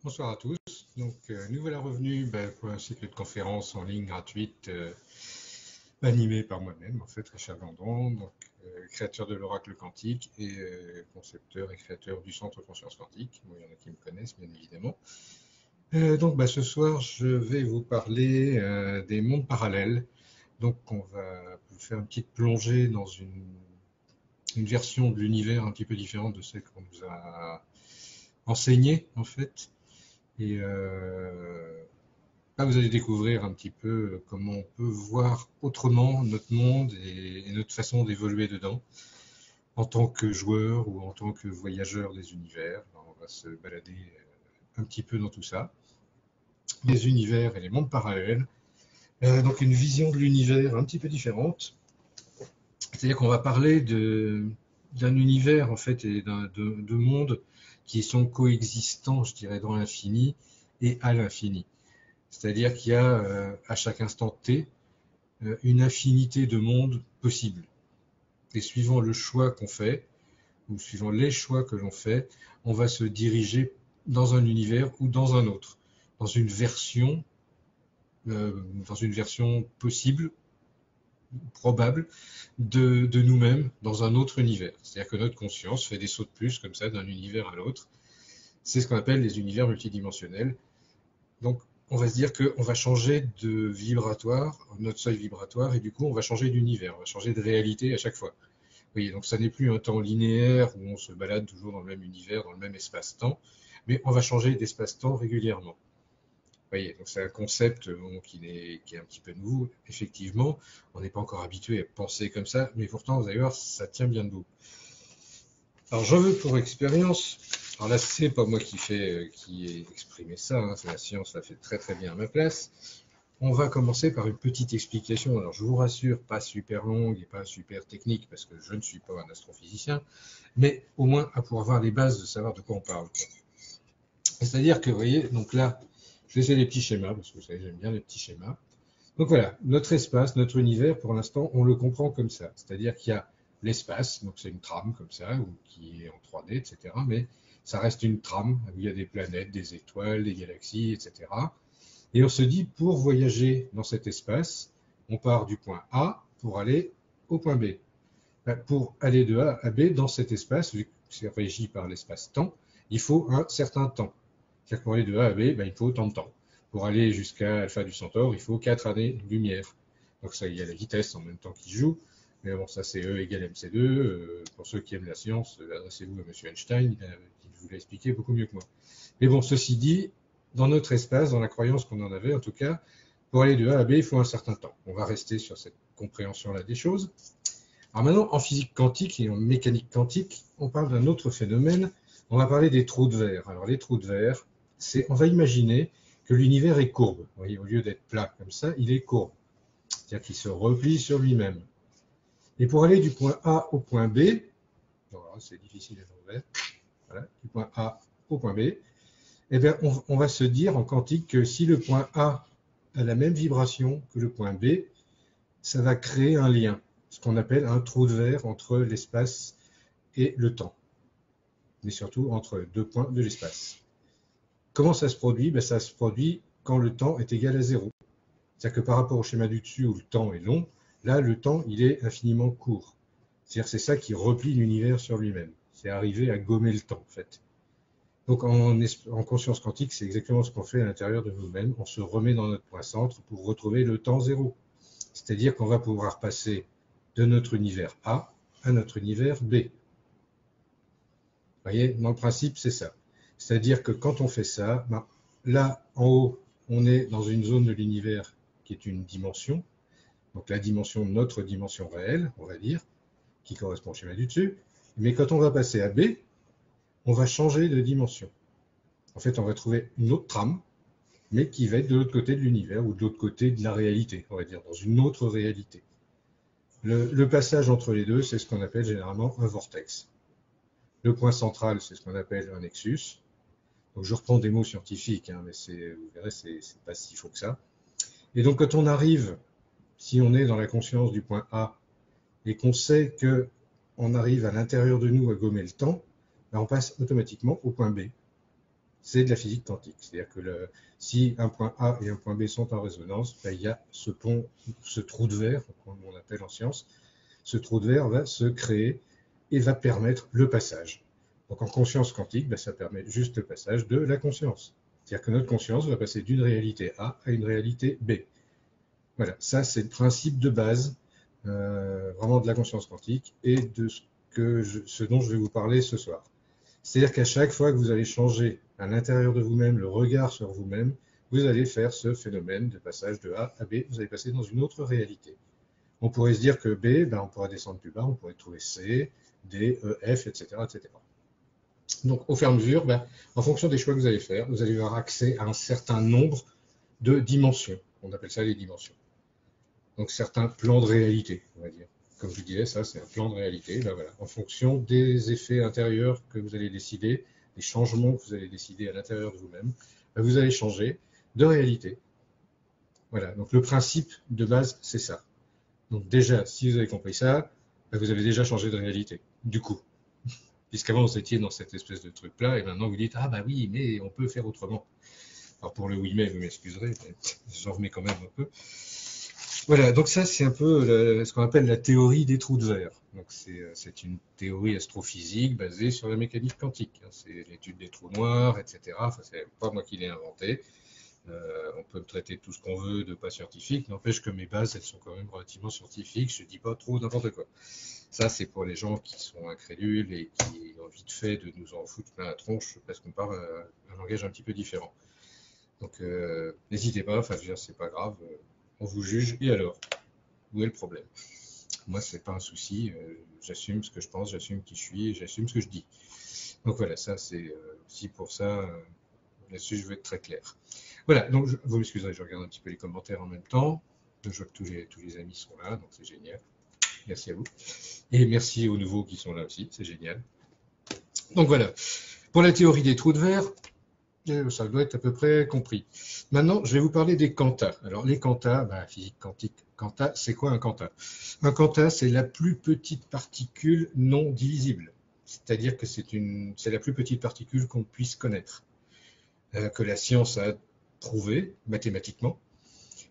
Bonsoir à tous. Donc, nous voilà revenus pour un cycle de conférences en ligne gratuite animé par moi-même, en fait, Richard Landon, donc, créateur de l'Oracle quantique et concepteur et créateur du Centre Conscience Quantique. Bon, il y en a qui me connaissent, bien évidemment. Ce soir, je vais vous parler des mondes parallèles. Donc, on va vous faire une petite plongée dans une version de l'univers un petit peu différente de celle qu'on nous a enseignée, en fait. Et là, vous allez découvrir un petit peu comment on peut voir autrement notre monde et notre façon d'évoluer dedans, en tant que joueur ou en tant que voyageur des univers. Alors, on va se balader un petit peu dans tout ça. Les univers et les mondes parallèles. Donc une vision de l'univers un petit peu différente. C'est-à-dire qu'on va parler d'un univers en fait et de mondes qui sont coexistants, je dirais, dans l'infini et à l'infini. C'est-à-dire qu'il y a à chaque instant T une infinité de mondes possibles. Et suivant le choix qu'on fait, ou suivant les choix que l'on fait, on va se diriger dans un univers ou dans un autre, dans une version possible, probable, de nous-mêmes dans un autre univers. C'est-à-dire que notre conscience fait des sauts de puce comme ça d'un univers à l'autre. C'est ce qu'on appelle les univers multidimensionnels. Donc, on va se dire qu'on va changer de vibratoire, notre seuil vibratoire, et du coup, on va changer d'univers, on va changer de réalité à chaque fois. Vous voyez, donc ça n'est plus un temps linéaire où on se balade toujours dans le même univers, dans le même espace-temps, mais on va changer d'espace-temps régulièrement. Vous voyez, donc c'est un concept qui est un petit peu nouveau. Effectivement, on n'est pas encore habitué à penser comme ça, mais pourtant, vous allez voir, ça tient bien debout. Alors, j'en veux pour expérience. Alors là, c'est pas moi qui ai exprimé ça, hein, c'est la science, ça fait très très bien à ma place. On va commencer par une petite explication. Alors, je vous rassure, pas super longue et pas super technique, parce que je ne suis pas un astrophysicien, mais au moins à pouvoir avoir les bases de savoir de quoi on parle. C'est-à-dire que, vous voyez, donc là, je vais faire des petits schémas, parce que vous savez, j'aime bien les petits schémas. Donc voilà, notre espace, notre univers, pour l'instant, on le comprend comme ça. C'est-à-dire qu'il y a l'espace, donc c'est une trame comme ça, ou qui est en 3D, etc. Mais ça reste une trame, où il y a des planètes, des étoiles, des galaxies, etc. Et on se dit, pour voyager dans cet espace, on part du point A pour aller au point B. Pour aller de A à B dans cet espace, vu que c'est régi par l'espace-temps, il faut un certain temps. C'est-à-dire que pour aller de A à B, il faut tant de temps. Pour aller jusqu'à Alpha du Centaure, il faut 4 années-lumière. Donc ça, il y a la vitesse en même temps qui joue. Mais bon, ça c'est E égale mc2. Pour ceux qui aiment la science, adressez-vous à M. Einstein, il vous l'a expliqué beaucoup mieux que moi. Mais bon, ceci dit, dans notre espace, dans la croyance qu'on en avait en tout cas, pour aller de A à B, il faut un certain temps. On va rester sur cette compréhension-là des choses. Alors maintenant, en physique quantique et en mécanique quantique, on parle d'un autre phénomène. On va parler des trous de verre. Alors les trous de verre, on va imaginer que l'univers est courbe. Vous voyez, au lieu d'être plat comme ça, il est courbe. C'est-à-dire qu'il se replie sur lui-même. Et pour aller du point A au point B, voilà, c'est difficile à l'envers, voilà, du point A au point B, eh bien, on va se dire en quantique que si le point A a la même vibration que le point B, ça va créer un lien, ce qu'on appelle un trou de verre entre l'espace et le temps, mais surtout entre deux points de l'espace. Comment ça se produit? Ça se produit quand le temps est égal à 0. C'est-à-dire que par rapport au schéma du dessus où le temps est long, là, le temps, il est infiniment court. C'est-à-dire c'est ça qui replie l'univers sur lui-même. C'est arriver à gommer le temps, en fait. Donc en conscience quantique, c'est exactement ce qu'on fait à l'intérieur de nous-mêmes. On se remet dans notre point centre pour retrouver le temps zéro. C'est-à-dire qu'on va pouvoir passer de notre univers A à notre univers B. Vous voyez, dans le principe, c'est ça. C'est-à-dire que quand on fait ça, là, en haut, on est dans une zone de l'univers qui est une dimension, donc la dimension de notre dimension réelle, on va dire, qui correspond au schéma du dessus. Mais quand on va passer à B, on va changer de dimension. En fait, on va trouver une autre trame, mais qui va être de l'autre côté de l'univers ou de l'autre côté de la réalité, on va dire, dans une autre réalité. Le passage entre les deux, c'est ce qu'on appelle généralement un vortex. Le point central, c'est ce qu'on appelle un nexus. Donc je reprends des mots scientifiques, hein, mais vous verrez, c'est pas si faux que ça. Et donc quand on arrive, si on est dans la conscience du point A, et qu'on sait qu'on arrive à l'intérieur de nous à gommer le temps, on passe automatiquement au point B. c'est de la physique quantique. C'est-à-dire que si un point A et un point B sont en résonance, ben, il y a ce pont, ce trou de verre, comme on appelle en science, ce trou de verre va se créer et va permettre le passage. Donc en conscience quantique, ben, ça permet juste le passage de la conscience. C'est-à-dire que notre conscience va passer d'une réalité A à une réalité B. Voilà, ça c'est le principe de base vraiment de la conscience quantique et de ce dont je vais vous parler ce soir. C'est-à-dire qu'à chaque fois que vous allez changer à l'intérieur de vous-même le regard sur vous-même, vous allez faire ce phénomène de passage de A à B, vous allez passer dans une autre réalité. On pourrait se dire que B, ben, on pourrait descendre plus bas, on pourrait trouver C, D, E, F, etc. etc. Donc au fur et à mesure, ben, en fonction des choix que vous allez faire, vous allez avoir accès à un certain nombre de dimensions. On appelle ça les dimensions. Donc certains plans de réalité, on va dire. Comme je disais, ça c'est un plan de réalité. Ben, voilà. En fonction des effets intérieurs que vous allez décider, des changements que vous allez décider à l'intérieur de vous-même, ben, vous allez changer de réalité. Voilà, donc le principe de base, c'est ça. Donc déjà, si vous avez compris ça, ben, vous avez déjà changé de réalité, du coup. Puisqu'avant vous étiez dans cette espèce de truc-là, et maintenant vous dites, ah bah oui, mais on peut faire autrement. Alors pour le oui mais, vous m'excuserez, j'en remets quand même un peu. Voilà, donc ça c'est un peu ce qu'on appelle la théorie des trous de verre. Donc c'est une théorie astrophysique basée sur la mécanique quantique. C'est l'étude des trous noirs, etc. Enfin, c'est pas moi qui l'ai inventé. On peut me traiter de tout ce qu'on veut de pas scientifique, n'empêche que mes bases elles sont quand même relativement scientifiques. Je dis pas trop n'importe quoi. Ça c'est pour les gens qui sont incrédules et qui ont vite fait de nous en foutre plein la tronche parce qu'on parle un langage un petit peu différent. Donc n'hésitez pas, enfin je veux dire c'est pas grave. On vous juge, et alors? Où est le problème? Moi, c'est pas un souci, j'assume ce que je pense, j'assume qui je suis, et j'assume ce que je dis. Donc voilà, ça c'est aussi pour ça, là-dessus je veux être très clair. Voilà, donc vous m'excuserez, je regarde un petit peu les commentaires en même temps. Je vois que tous les amis sont là, donc c'est génial. Merci à vous. Et merci aux nouveaux qui sont là aussi, c'est génial. Donc voilà, pour la théorie des trous de verre, ça doit être à peu près compris. Maintenant, je vais vous parler des quantas. Alors, les quantas, bah, physique quantique, quanta, c'est quoi un quanta? Un quanta, c'est la plus petite particule non divisible. C'est-à-dire que c'est la plus petite particule qu'on puisse connaître, que la science a prouvé mathématiquement.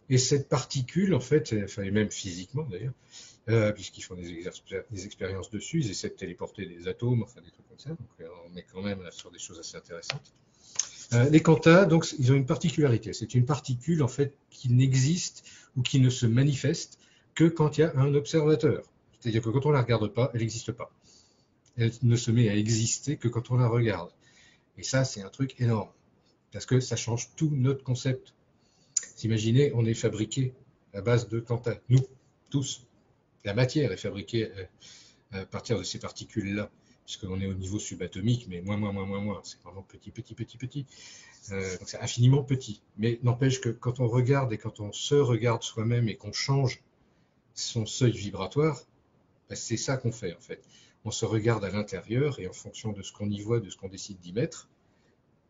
Et cette particule, en fait, enfin, et même physiquement d'ailleurs, puisqu'ils font des expériences dessus, ils essaient de téléporter des atomes, enfin des trucs comme ça. Donc, on est quand même là sur des choses assez intéressantes. Les quantas, donc, ils ont une particularité. C'est une particule, en fait, qui n'existe ou qui ne se manifeste que quand il y a un observateur. C'est-à-dire que quand on ne la regarde pas, elle n'existe pas. Elle ne se met à exister que quand on la regarde. Et ça, c'est un truc énorme. Parce que ça change tout notre concept. Imaginez, on est fabriqué à base de quantas. Nous, tous. La matière est fabriquée à partir de ces particules-là. Puisqu'on est au niveau subatomique, mais moins. C'est vraiment petit. Donc c'est infiniment petit. Mais n'empêche que quand on regarde et quand on se regarde soi-même et qu'on change son seuil vibratoire, ben c'est ça qu'on fait en fait. On se regarde à l'intérieur et en fonction de ce qu'on y voit, de ce qu'on décide d'y mettre,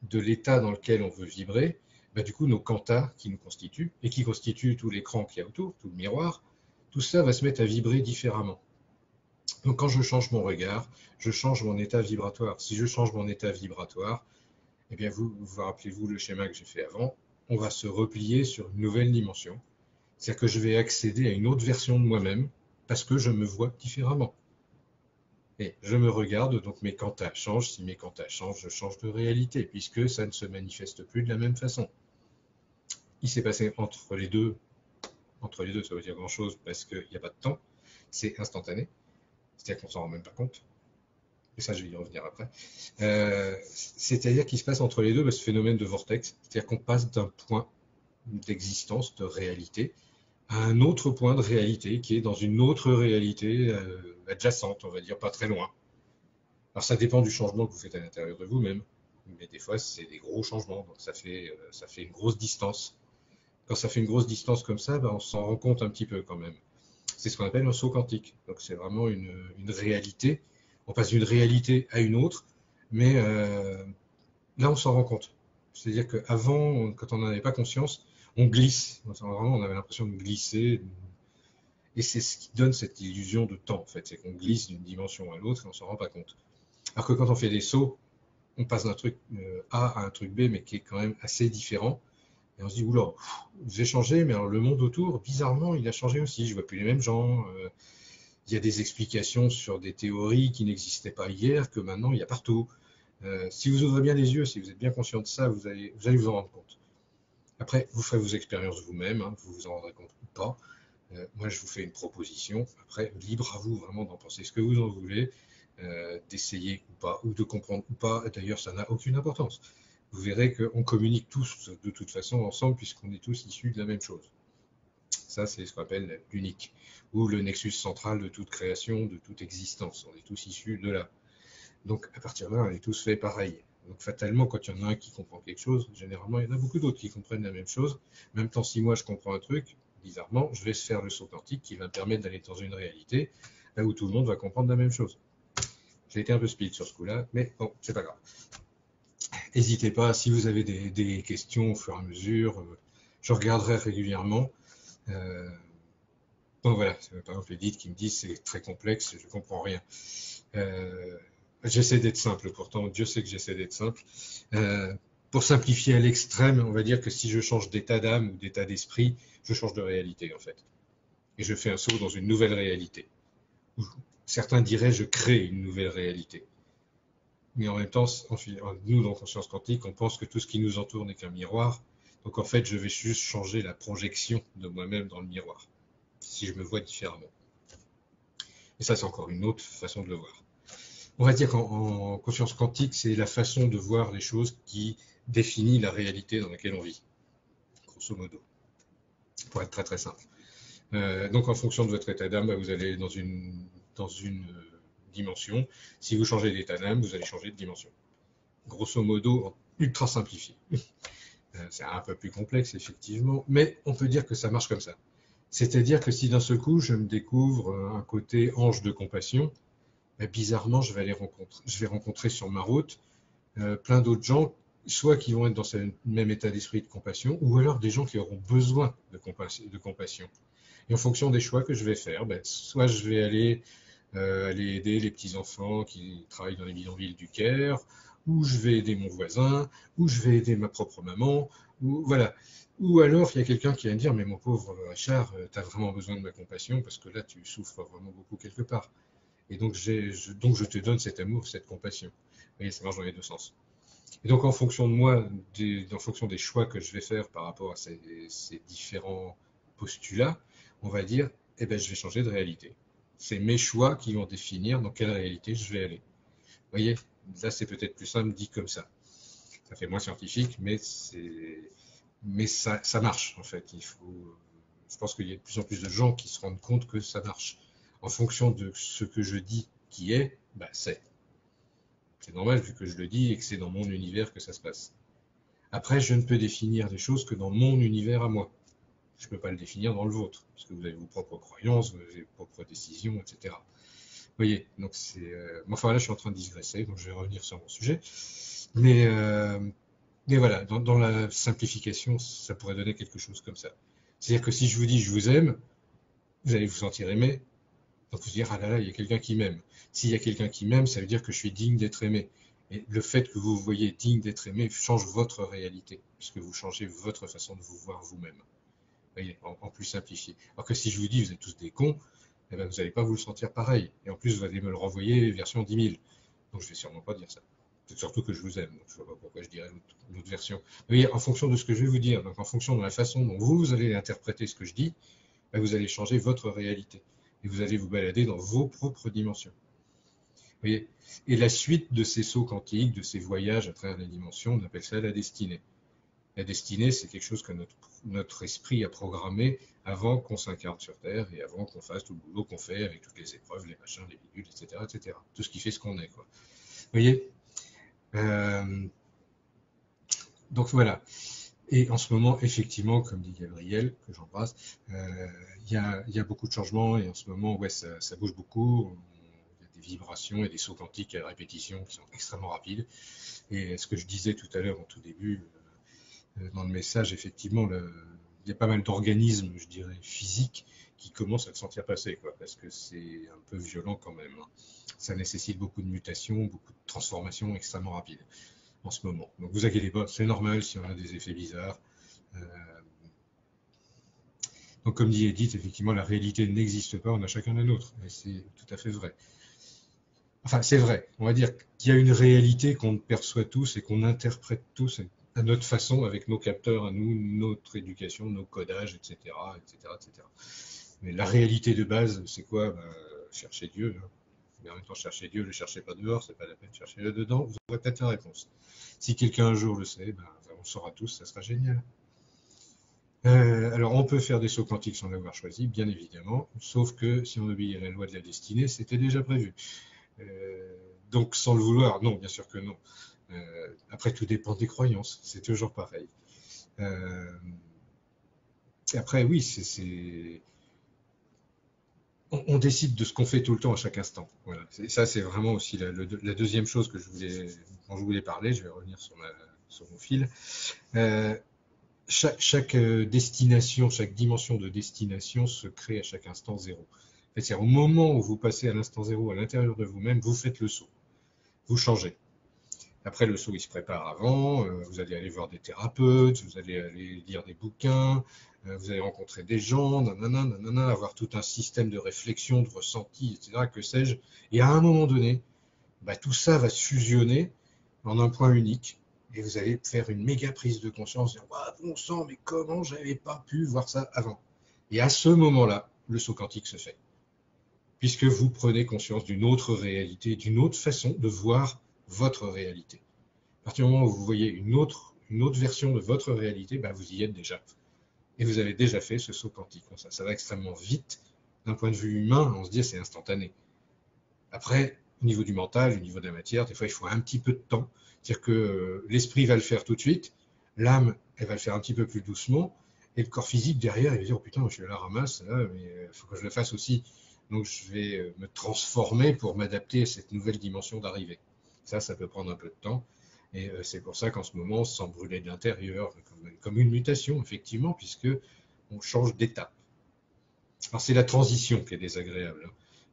de l'état dans lequel on veut vibrer, ben du coup nos quantas qui nous constituent et qui constituent tout l'écran qu'il y a autour, tout le miroir, tout ça va se mettre à vibrer différemment. Donc quand je change mon regard, je change mon état vibratoire. Si je change mon état vibratoire, eh bien vous rappelez-vous le schéma que j'ai fait avant, on va se replier sur une nouvelle dimension. C'est-à-dire que je vais accéder à une autre version de moi-même parce que je me vois différemment. Et je me regarde, donc mes quantas changent. Si mes quantas changent, je change de réalité puisque ça ne se manifeste plus de la même façon. Il s'est passé entre les deux, ça veut dire grand-chose parce qu'il n'y a pas de temps, c'est instantané, c'est-à-dire qu'on ne s'en rend même pas compte. Et ça, je vais y revenir après. C'est-à-dire qu'il se passe entre les deux ce phénomène de vortex, c'est-à-dire qu'on passe d'un point d'existence, de réalité, à un autre point de réalité qui est dans une autre réalité adjacente, on va dire, pas très loin. Alors ça dépend du changement que vous faites à l'intérieur de vous-même, mais des fois c'est des gros changements, donc ça fait une grosse distance. Quand ça fait une grosse distance comme ça, ben, on s'en rend compte un petit peu quand même. C'est ce qu'on appelle un saut quantique. Donc c'est vraiment une réalité. On passe d'une réalité à une autre, mais là on s'en rend compte. C'est-à-dire qu'avant, quand on n'en avait pas conscience, on glisse. Vraiment, on avait l'impression de glisser. Et c'est ce qui donne cette illusion de temps, en fait. C'est qu'on glisse d'une dimension à l'autre et on s'en rend pas compte. Alors que quand on fait des sauts, on passe d'un truc A à un truc B, mais qui est quand même assez différent. Et on se dit, oula, j'ai changé, mais alors le monde autour, bizarrement, il a changé aussi. Je vois plus les mêmes gens. Il y a des explications sur des théories qui n'existaient pas hier, que maintenant il y a partout. Si vous ouvrez bien les yeux, si vous êtes bien conscient de ça, vous allez vous en rendre compte. Après, vous ferez vos expériences vous-même, hein, vous vous en rendrez compte ou pas. Moi, je vous fais une proposition. Après, libre à vous vraiment d'en penser ce que vous en voulez, d'essayer ou pas, ou de comprendre ou pas. D'ailleurs, ça n'a aucune importance. Vous verrez qu'on communique tous de toute façon ensemble puisqu'on est tous issus de la même chose. Ça, c'est ce qu'on appelle l'unique, ou le nexus central de toute création, de toute existence. On est tous issus de là. Donc, à partir de là, on est tous faits pareil. Donc, fatalement, quand il y en a un qui comprend quelque chose, généralement, il y en a beaucoup d'autres qui comprennent la même chose. En même temps, si moi, je comprends un truc, bizarrement, je vais faire le saut quantique qui va me permettre d'aller dans une réalité là où tout le monde va comprendre la même chose. J'ai été un peu speed sur ce coup-là, mais bon, c'est pas grave. N'hésitez pas, si vous avez des questions au fur et à mesure, je regarderai régulièrement. Donc voilà, par exemple Edith qui me dit c'est très complexe, je comprends rien. J'essaie d'être simple, pourtant Dieu sait que j'essaie d'être simple. Pour simplifier à l'extrême, on va dire que si je change d'état d'âme ou d'état d'esprit, je change de réalité en fait. Et je fais un saut dans une nouvelle réalité. Certains diraient je crée une nouvelle réalité. Mais en même temps, nous dans Conscience Quantique, on pense que tout ce qui nous entoure n'est qu'un miroir. Donc en fait, je vais juste changer la projection de moi-même dans le miroir, si je me vois différemment. Et ça, c'est encore une autre façon de le voir. On va dire qu'en conscience quantique, c'est la façon de voir les choses qui définit la réalité dans laquelle on vit, grosso modo, pour être très très simple. Donc en fonction de votre état d'âme, vous allez dans une dimension. Si vous changez d'état d'âme, vous allez changer de dimension. Grosso modo, ultra simplifié. C'est un peu plus complexe, effectivement, mais on peut dire que ça marche comme ça. C'est-à-dire que si d'un seul coup, je me découvre un côté ange de compassion, ben, bizarrement, je vais rencontrer sur ma route plein d'autres gens, soit qui vont être dans ce même état d'esprit de compassion, ou alors des gens qui auront besoin de compassion. Et en fonction des choix que je vais faire, ben, soit je vais aller aider les petits-enfants qui travaillent dans les bidonvilles du Caire, ou je vais aider mon voisin, ou je vais aider ma propre maman, ou voilà. Ou alors il y a quelqu'un qui va me dire, mais mon pauvre Richard, tu as vraiment besoin de ma compassion parce que là tu souffres vraiment beaucoup quelque part. Et donc, je te donne cet amour, cette compassion. Vous voyez, ça marche dans les deux sens. Et donc, en fonction de moi, en fonction des choix que je vais faire par rapport à ces différents postulats, on va dire, eh ben, je vais changer de réalité. C'est mes choix qui vont définir dans quelle réalité je vais aller. Vous voyez, là, c'est peut-être plus simple dit comme ça. Ça fait moins scientifique, mais ça marche, en fait. Je pense qu'il y a de plus en plus de gens qui se rendent compte que ça marche. En fonction de ce que je dis qui est, bah c'est. C'est normal vu que je le dis et que c'est dans mon univers que ça se passe. Après, je ne peux définir les choses que dans mon univers à moi. Je ne peux pas le définir dans le vôtre, parce que vous avez vos propres croyances, vous avez vos propres décisions, etc. Vous voyez, donc c'est. Enfin là, je suis en train de digresser, donc je vais revenir sur mon sujet. Mais voilà, dans la simplification, ça pourrait donner quelque chose comme ça. C'est-à-dire que si je vous dis je vous aime, vous allez vous sentir aimé. Donc vous dire, ah là là, il y a quelqu'un qui m'aime. S'il y a quelqu'un qui m'aime, ça veut dire que je suis digne d'être aimé. Et le fait que vous vous voyez digne d'être aimé change votre réalité, puisque vous changez votre façon de vous voir vous-même. Vous voyez, en plus simplifié. Alors que si je vous dis, vous êtes tous des cons, eh ben, vous n'allez pas vous le sentir pareil. Et en plus, vous allez me le renvoyer version 10 000. Donc je vais sûrement pas dire ça. C'est surtout que je vous aime, donc je ne vois pas pourquoi je dirais l'autre version. Vous voyez, en fonction de ce que je vais vous dire, donc en fonction de la façon dont vous allez interpréter ce que je dis, ben, vous allez changer votre réalité. Et vous allez vous balader dans vos propres dimensions. Vous voyez, et la suite de ces sauts quantiques, de ces voyages à travers les dimensions, on appelle ça la destinée. La destinée, c'est quelque chose que notre esprit a programmé avant qu'on s'incarne sur Terre et avant qu'on fasse tout le boulot qu'on fait avec toutes les épreuves, les machins, les bidules, etc., etc. Tout ce qui fait ce qu'on est, quoi. Vous voyez, donc voilà. Et en ce moment, effectivement, comme dit Gabriel, que j'embrasse, il y a beaucoup de changements et en ce moment, ouais, ça bouge beaucoup. Il y a des vibrations et des sauts quantiques à répétition qui sont extrêmement rapides. Et ce que je disais tout à l'heure en tout début, dans le message, effectivement, il y a pas mal d'organismes, je dirais, physiques qui commencent à le sentir passer, quoi, parce que c'est un peu violent quand même. ça nécessite beaucoup de mutations, beaucoup de transformations extrêmement rapides en ce moment. Donc vous inquiétez pas, c'est normal si on a des effets bizarres. Euh, donc comme dit Edith, effectivement, la réalité n'existe pas, on a chacun la nôtre, et c'est tout à fait vrai. Enfin, c'est vrai, on va dire qu'il y a une réalité qu'on perçoit tous et qu'on interprète tous à notre façon, avec nos capteurs à nous, notre éducation, nos codages, etc., etc., etc. Mais la réalité de base, c'est quoi? Ben, chercher Dieu. Hein. Mais en même temps, chercher Dieu, ne le cherchez pas dehors, c'est pas la peine, cherchez-le dedans, vous aurez peut-être la réponse. Si quelqu'un un jour le sait, ben, on le saura tous, ça sera génial. Alors, on peut faire des sauts quantiques sans l'avoir choisi, bien évidemment, sauf que si on obéit à la loi de la destinée, c'était déjà prévu. Donc, sans le vouloir, non, bien sûr que non. Après, tout dépend des croyances, c'est toujours pareil. Après, oui, on décide de ce qu'on fait tout le temps à chaque instant. Voilà. Ça, c'est vraiment aussi la deuxième chose dont je voulais parler. Je vais revenir sur mon fil. Chaque destination, chaque dimension de destination se crée à chaque instant zéro. C'est-à-dire au moment où vous passez à l'instant zéro à l'intérieur de vous-même, vous faites le saut. Vous changez. Après, le saut, il se prépare avant. Vous allez aller voir des thérapeutes, vous allez aller lire des bouquins, vous allez rencontrer des gens, nanana, avoir tout un système de réflexion, de ressenti, etc., que sais-je. Et à un moment donné, bah, tout ça va se fusionner en un point unique. Et vous allez faire une méga prise de conscience, dire, ah, bon sang, mais comment j'avais pas pu voir ça avant? Et à ce moment-là, le saut quantique se fait. Puisque vous prenez conscience d'une autre réalité, d'une autre façon de voir votre réalité. À partir du moment où vous voyez une autre version de votre réalité, bah vous y êtes déjà. Et vous avez déjà fait ce saut quantique. Ça va extrêmement vite. D'un point de vue humain, on se dit c'est instantané. Après, au niveau du mental, au niveau de la matière, des fois il faut un petit peu de temps. C'est-à-dire que l'esprit va le faire tout de suite, l'âme, elle va le faire un petit peu plus doucement, et le corps physique derrière, il va dire oh putain, je suis à la ramasse, là, mais il faut que je le fasse aussi. Donc je vais me transformer pour m'adapter à cette nouvelle dimension d'arrivée. Ça peut prendre un peu de temps. Et c'est pour ça qu'en ce moment, on se sent brûler de l'intérieur, comme une mutation, effectivement, puisque on change d'étape. Alors c'est la transition qui est désagréable.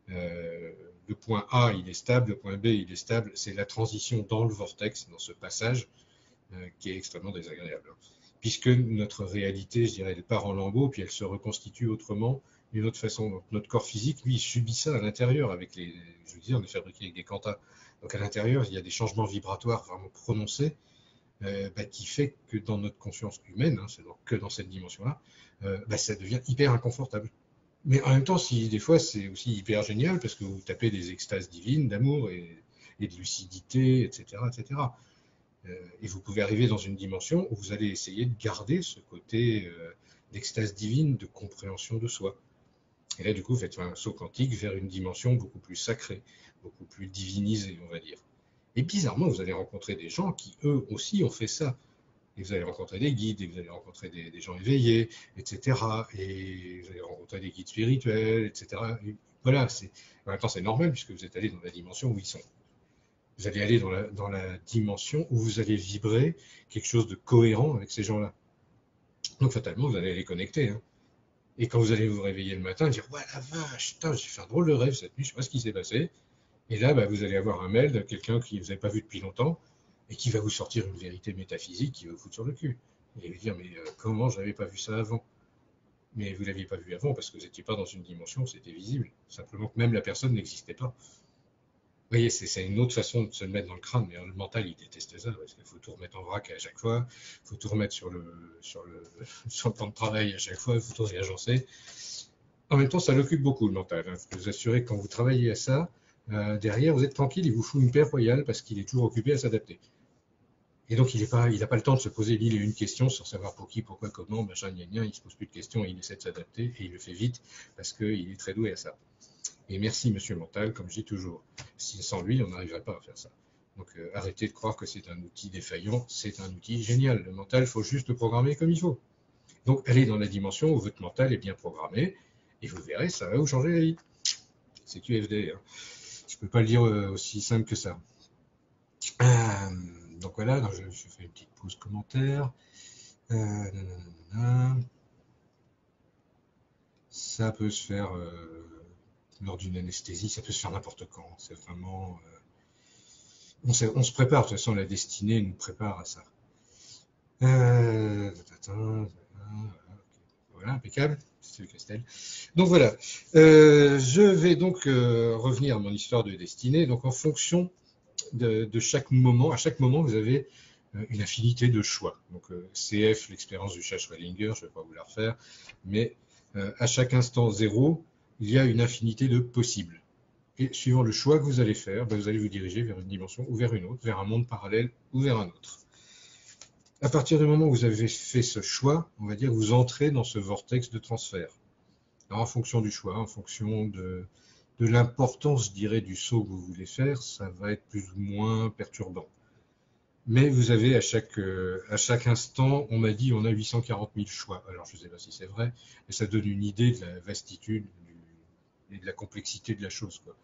Le point A, il est stable, le point B, il est stable. C'est la transition dans le vortex, dans ce passage, qui est extrêmement désagréable. Puisque notre réalité, je dirais, elle part en lambeaux, puis elle se reconstitue autrement, d'une autre façon. Donc, notre corps physique, lui, il subit ça à l'intérieur, avec je veux dire, on est fabriqué avec des quantas. Donc à l'intérieur, il y a des changements vibratoires vraiment prononcés, qui fait que dans notre conscience humaine, hein, c'est donc que dans cette dimension-là, ça devient hyper inconfortable. Mais en même temps, des fois, c'est aussi hyper génial parce que vous tapez des extases divines d'amour et de lucidité, etc., etc. Et vous pouvez arriver dans une dimension où vous allez essayer de garder ce côté d'extase divine, de compréhension de soi. Et là, du coup, vous faites un saut quantique vers une dimension beaucoup plus sacrée, beaucoup plus divinisée, on va dire. Et bizarrement, vous allez rencontrer des gens qui, eux aussi, ont fait ça. Et vous allez rencontrer des guides, et vous allez rencontrer des gens éveillés, etc. Et vous allez rencontrer des guides spirituels, etc. Et voilà, en même temps, c'est normal puisque vous êtes allé dans la dimension où ils sont. Vous allez aller dans la dimension où vous allez vibrer quelque chose de cohérent avec ces gens-là. Donc, fatalement, vous allez les connecter. Hein. Et quand vous allez vous réveiller le matin, dire ouais la vache, putain, j'ai fait un drôle de rêve cette nuit, je sais pas ce qui s'est passé. Et là, vous allez avoir un mail de quelqu'un qui vous avez pas vu depuis longtemps et qui va vous sortir une vérité métaphysique qui va vous foutre sur le cul. Et vous dire mais comment je n'avais pas vu ça avant? Mais vous l'aviez pas vu avant parce que vous n'étiez pas dans une dimension où c'était visible. Simplement que même la personne n'existait pas. Vous voyez, c'est une autre façon de se le mettre dans le crâne, mais le mental, il déteste ça, parce qu'il faut tout remettre en vrac à chaque fois, il faut tout remettre sur le plan de travail à chaque fois, il faut tout réagencer. En même temps, ça l'occupe beaucoup, le mental. Hein. Je peux vous assurer que quand vous travaillez à ça, derrière, vous êtes tranquille, il vous fout une paix royale parce qu'il est toujours occupé à s'adapter. Et donc, il n'a pas le temps de se poser mille et une questions sur savoir pour qui, pourquoi, comment, machin, gna gna, il se pose plus de questions et il essaie de s'adapter et il le fait vite parce qu'il est très doué à ça. Et merci, monsieur mental, comme je dis toujours. Sans lui, on n'arriverait pas à faire ça. Donc arrêtez de croire que c'est un outil défaillant, c'est un outil génial. Le mental, il faut juste le programmer comme il faut. Donc allez dans la dimension où votre mental est bien programmé, et vous verrez, ça va vous changer la vie. C'est QFD. Hein. Je ne peux pas le dire aussi simple que ça. Donc voilà, donc je fais une petite pause commentaire. Ça peut se faire lors d'une anesthésie, ça peut se faire n'importe quand. C'est vraiment... on se prépare, de toute façon, la destinée nous prépare à ça. Voilà, impeccable. C'est le Castel. Donc voilà. Je vais donc revenir à mon histoire de destinée. Donc en fonction de chaque moment, à chaque moment, vous avez une infinité de choix. Donc CF, l'expérience du chat Schrödinger, je ne vais pas vous la refaire, mais à chaque instant zéro, il y a une infinité de possibles. Et suivant le choix que vous allez faire, vous allez vous diriger vers une dimension ou vers une autre, vers un monde parallèle ou vers un autre. À partir du moment où vous avez fait ce choix, on va dire que vous entrez dans ce vortex de transfert. Alors, en fonction du choix, en fonction de l'importance, je dirais, du saut que vous voulez faire, ça va être plus ou moins perturbant. Mais vous avez à chaque instant, on m'a dit, on a 840 000 choix. Alors, je ne sais pas si c'est vrai, mais ça donne une idée de la vastitude et de la complexité de la chose, quoi.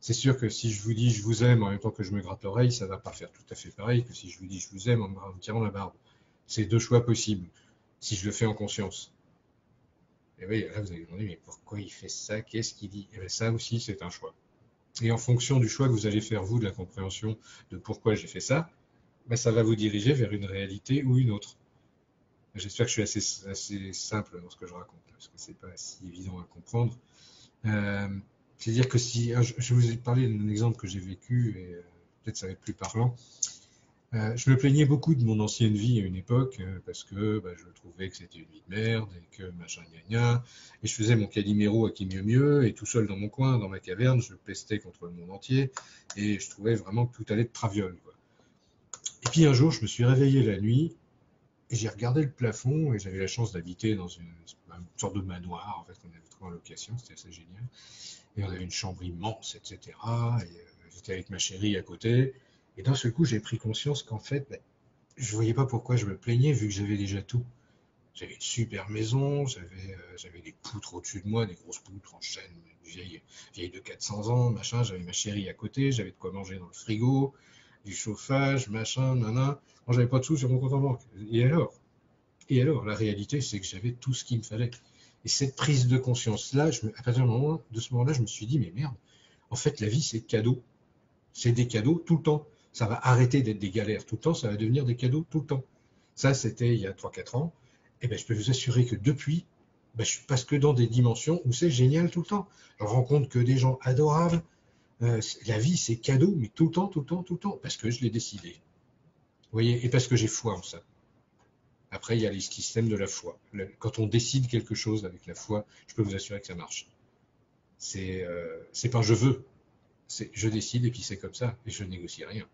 C'est sûr que si je vous dis je vous aime en même temps que je me gratte l'oreille, ça ne va pas faire tout à fait pareil que si je vous dis je vous aime en me tirant la barbe. C'est deux choix possibles, si je le fais en conscience. Et oui, là vous allez vous demander, mais pourquoi il fait ça? Qu'est-ce qu'il dit? Et bien ça aussi, c'est un choix. Et en fonction du choix que vous allez faire, vous, de la compréhension de pourquoi j'ai fait ça, ben, ça va vous diriger vers une réalité ou une autre. J'espère que je suis assez simple dans ce que je raconte, parce que c'est pas si évident à comprendre. C'est-à-dire que si je vous ai parlé d'un exemple que j'ai vécu, et peut-être ça va être plus parlant. Je me plaignais beaucoup de mon ancienne vie à une époque, parce que je trouvais que c'était une vie de merde, et que machin gna gna, et je faisais mon Calimero à qui mieux mieux, et tout seul dans mon coin, dans ma caverne, je pestais contre le monde entier, et je trouvais vraiment que tout allait de traviole, quoi. Et puis un jour, je me suis réveillé la nuit, et j'ai regardé le plafond, et j'avais la chance d'habiter dans une sorte de manoir, en fait, qu'on avait trouvé en location, c'était assez génial. Et on avait une chambre immense, etc. Et j'étais avec ma chérie à côté. Et d'un seul coup, j'ai pris conscience qu'en fait, je ne voyais pas pourquoi je me plaignais vu que j'avais déjà tout. J'avais une super maison, j'avais des poutres au-dessus de moi, des grosses poutres en chêne, vieilles de 400 ans, machin. J'avais ma chérie à côté, j'avais de quoi manger dans le frigo, du chauffage, machin, nana. Moi, j'avais pas de sous sur mon compte en banque. Et alors, la réalité, c'est que j'avais tout ce qu'il me fallait. Et cette prise de conscience-là, à partir de ce moment-là, je me suis dit, mais merde, en fait, la vie, c'est cadeau. C'est des cadeaux tout le temps. Ça va arrêter d'être des galères tout le temps, ça va devenir des cadeaux tout le temps. Ça, c'était il y a 3-4 ans. Et ben, je peux vous assurer que depuis, je passe que dans des dimensions où c'est génial tout le temps. Je rencontre que des gens adorables. La vie, c'est cadeau, mais tout le temps, tout le temps, tout le temps. Parce que je l'ai décidé. Vous voyez, et parce que j'ai foi en ça. Après, il y a les systèmes de la foi. Quand on décide quelque chose avec la foi, je peux vous assurer que ça marche. C'est pas je veux, c'est je décide et puis c'est comme ça, et je négocie rien.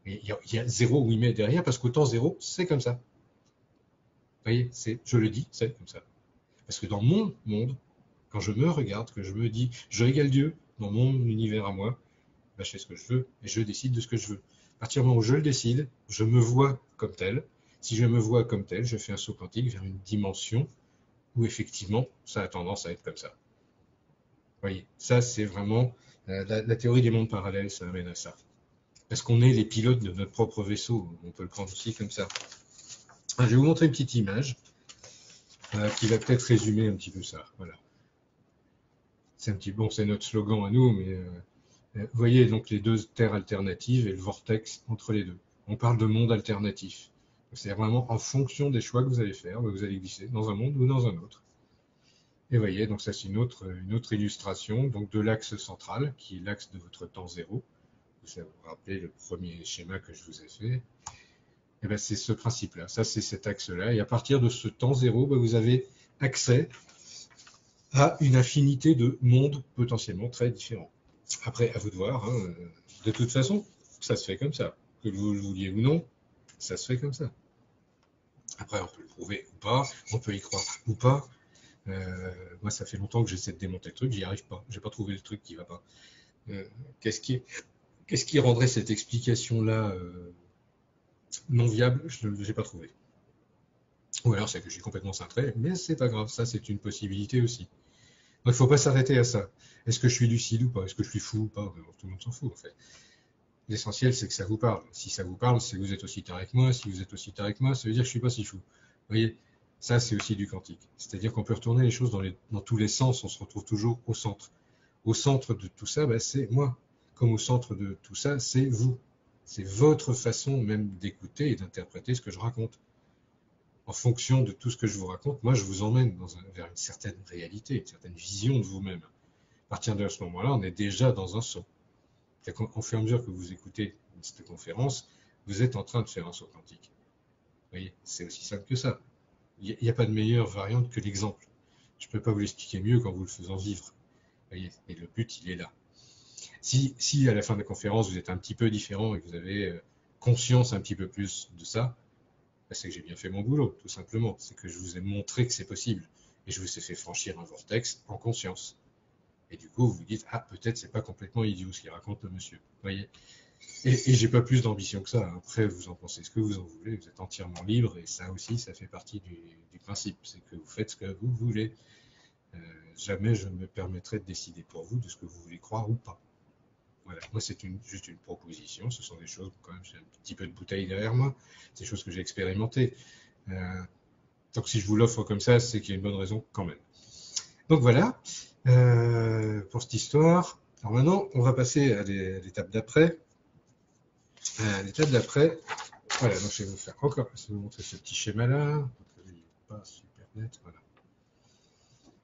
Il y a zéro oui mais derrière, parce qu'autant zéro, c'est comme ça. Vous voyez, je le dis, c'est comme ça. Parce que dans mon monde, quand je me regarde, que je me dis, je régale Dieu dans mon univers à moi, je fais ce que je veux et je décide de ce que je veux. À partir du moment où je le décide, je me vois comme tel. Si je me vois comme tel, je fais un saut quantique vers une dimension où effectivement, ça a tendance à être comme ça. Vous voyez, ça c'est vraiment la théorie des mondes parallèles, ça amène à ça. Parce qu'on est les pilotes de notre propre vaisseau, on peut le prendre aussi comme ça. Je vais vous montrer une petite image qui va peut-être résumer un petit peu ça. Voilà. C'est notre slogan à nous, mais vous voyez donc les deux terres alternatives et le vortex entre les deux. On parle de monde alternatif. C'est vraiment en fonction des choix que vous allez faire, vous allez glisser dans un monde ou dans un autre. Et vous voyez, donc ça c'est une autre illustration donc de l'axe central, qui est l'axe de votre temps zéro. Vous vous rappelez le premier schéma que je vous ai fait. Et bien c'est ce principe-là, ça c'est cet axe-là. Et à partir de ce temps zéro, vous avez accès à une infinité de mondes potentiellement très différents. Après, à vous de voir, hein, de toute façon, ça se fait comme ça. Que vous le vouliez ou non, ça se fait comme ça. Après, on peut le prouver ou pas, on peut y croire ou pas. Moi, ça fait longtemps que j'essaie de démonter le truc, j'y arrive pas. J'ai pas trouvé le truc qui va pas. Qu'est-ce qui rendrait cette explication-là non viable? Je ne l'ai pas trouvé. Ou alors c'est que je suis complètement cintré, mais c'est pas grave, ça c'est une possibilité aussi. Donc il ne faut pas s'arrêter à ça. Est-ce que je suis lucide ou pas? Est-ce que je suis fou ou pas? Tout le monde s'en fout en fait. L'essentiel c'est que ça vous parle. Si ça vous parle, c'est que vous êtes aussi tard avec moi. Si vous êtes aussi tard avec moi, ça veut dire que je suis pas si fou. Vous voyez, ça c'est aussi du quantique. C'est-à-dire qu'on peut retourner les choses dans tous les sens, on se retrouve toujours au centre. au centre de tout ça, c'est moi. Comme au centre de tout ça, c'est vous. C'est votre façon même d'écouter et d'interpréter ce que je raconte. En fonction de tout ce que je vous raconte, moi, je vous emmène vers une certaine réalité, une certaine vision de vous-même. À partir de ce moment-là, on est déjà dans un saut. C'est-à-dire qu'au fur et à mesure que vous écoutez cette conférence, vous êtes en train de faire un saut quantique. Vous voyez, c'est aussi simple que ça. Il n'y a pas de meilleure variante que l'exemple. Je ne peux pas vous l'expliquer mieux qu'en vous le faisant vivre. Vous voyez, et le but, il est là. Si à la fin de la conférence, vous êtes un petit peu différent et que vous avez conscience un petit peu plus de ça, c'est que j'ai bien fait mon boulot, tout simplement. C'est que je vous ai montré que c'est possible. Et je vous ai fait franchir un vortex en conscience. Et du coup, vous vous dites, ah, peut-être c'est pas complètement idiot ce qu'il raconte le monsieur. Vous voyez. Et j'ai pas plus d'ambition que ça. Après, vous en pensez ce que vous en voulez. Vous êtes entièrement libre. Et ça aussi, ça fait partie du principe. C'est que vous faites ce que vous voulez. Jamais je me permettrai de décider pour vous de ce que vous voulez croire ou pas. Voilà, moi c'est juste une proposition, ce sont des choses, quand même, j'ai un petit peu de bouteille derrière moi, c'est des choses que j'ai expérimentées. Donc si je vous l'offre comme ça, c'est qu'il y a une bonne raison quand même. Donc voilà, pour cette histoire. Alors maintenant, on va passer à l'étape d'après. L'étape d'après, voilà, donc je vais vous faire encore, je vais vous montrer ce petit schéma-là. Donc, il n'est pas super net, voilà.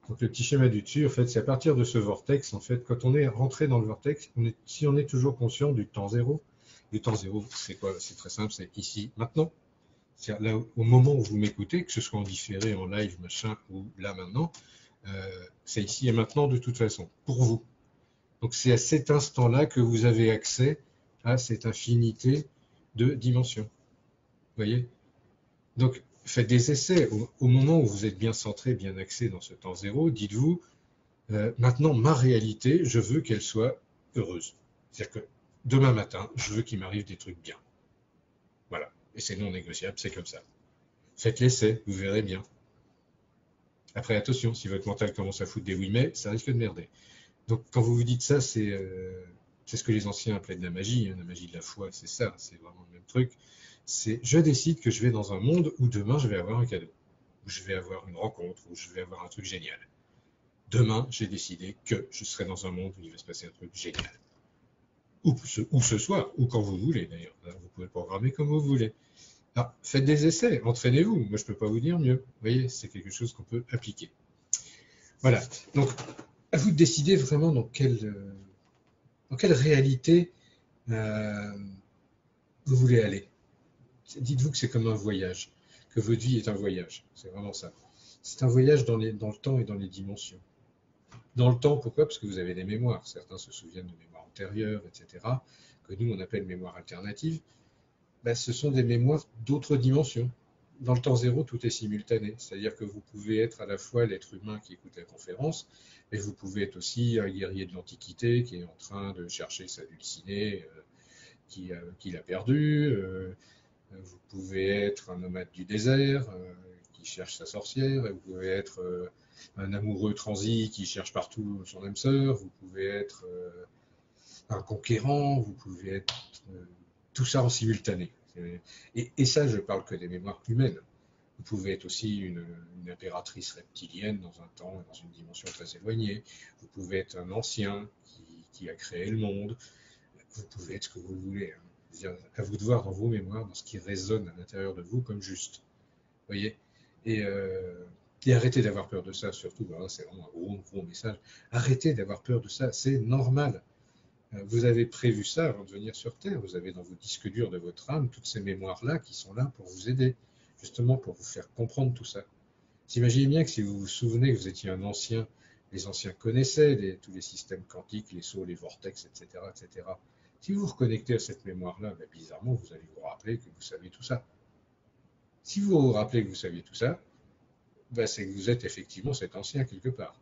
Donc le petit schéma du dessus, en fait, c'est à partir de ce vortex, en fait, quand on est rentré dans le vortex, si on est toujours conscient du temps zéro, c'est quoi? C'est très simple, c'est ici, maintenant. C'est-à-dire là, au moment où vous m'écoutez, que ce soit en différé, en live, machin, ou là, maintenant, c'est ici et maintenant de toute façon, pour vous. Donc c'est à cet instant-là que vous avez accès à cette infinité de dimensions. Vous voyez? Donc faites des essais. Au moment où vous êtes bien centré, bien axé dans ce temps zéro, dites-vous, maintenant, ma réalité, je veux qu'elle soit heureuse. C'est-à-dire que demain matin, je veux qu'il m'arrive des trucs bien. Voilà. Et c'est non négociable, c'est comme ça. Faites l'essai, vous verrez bien. Après, attention, si votre mental commence à foutre des oui mais, ça risque de merder. Donc, quand vous vous dites ça, c'est ce que les anciens appelaient de la magie, hein, la magie de la foi, c'est ça, c'est vraiment le même truc. C'est je décide que je vais dans un monde où demain je vais avoir un cadeau, où je vais avoir une rencontre, où je vais avoir un truc génial. Demain, j'ai décidé que je serai dans un monde où il va se passer un truc génial. Ou ce soir, ou quand vous voulez d'ailleurs. Vous pouvez le programmer comme vous voulez. Alors, faites des essais, entraînez-vous. Moi, je ne peux pas vous dire mieux. Vous voyez, c'est quelque chose qu'on peut appliquer. Voilà. Donc, à vous de décider vraiment dans quelle réalité vous voulez aller. Dites-vous que c'est comme un voyage, que votre vie est un voyage. C'est vraiment ça. C'est un voyage dans le temps et dans les dimensions. Dans le temps, pourquoi? Parce que vous avez des mémoires. Certains se souviennent de mémoires antérieures, etc., que nous, on appelle mémoire alternative. Ce sont des mémoires d'autres dimensions. Dans le temps zéro, tout est simultané. C'est-à-dire que vous pouvez être à la fois l'être humain qui écoute la conférence, mais vous pouvez être aussi un guerrier de l'Antiquité qui est en train de chercher sa dulcinée qu'il a perdue. Vous pouvez être un nomade du désert qui cherche sa sorcière. Vous pouvez être un amoureux transi qui cherche partout son âme sœur. Vous pouvez être un conquérant. Vous pouvez être tout ça en simultané. Et ça, je parle que des mémoires humaines. Vous pouvez être aussi une impératrice reptilienne dans un temps et dans une dimension très éloignée. Vous pouvez être un ancien qui a créé le monde. Vous pouvez être ce que vous voulez. C'est-à-dire, à vous de voir dans vos mémoires, dans ce qui résonne à l'intérieur de vous comme juste. Vous voyez? Et arrêtez d'avoir peur de ça, surtout. C'est vraiment un gros message. Arrêtez d'avoir peur de ça, c'est normal. Vous avez prévu ça avant de venir sur Terre. Vous avez dans vos disques durs de votre âme toutes ces mémoires-là qui sont là pour vous aider, justement pour vous faire comprendre tout ça. Imaginez bien que si vous vous souvenez que vous étiez un ancien, les anciens connaissaient tous les systèmes quantiques, les sauts, les vortex, etc., etc. Si vous vous reconnectez à cette mémoire-là, bizarrement, vous allez vous rappeler que vous savez tout ça. Si vous vous rappelez que vous saviez tout ça, c'est que vous êtes effectivement cet ancien quelque part.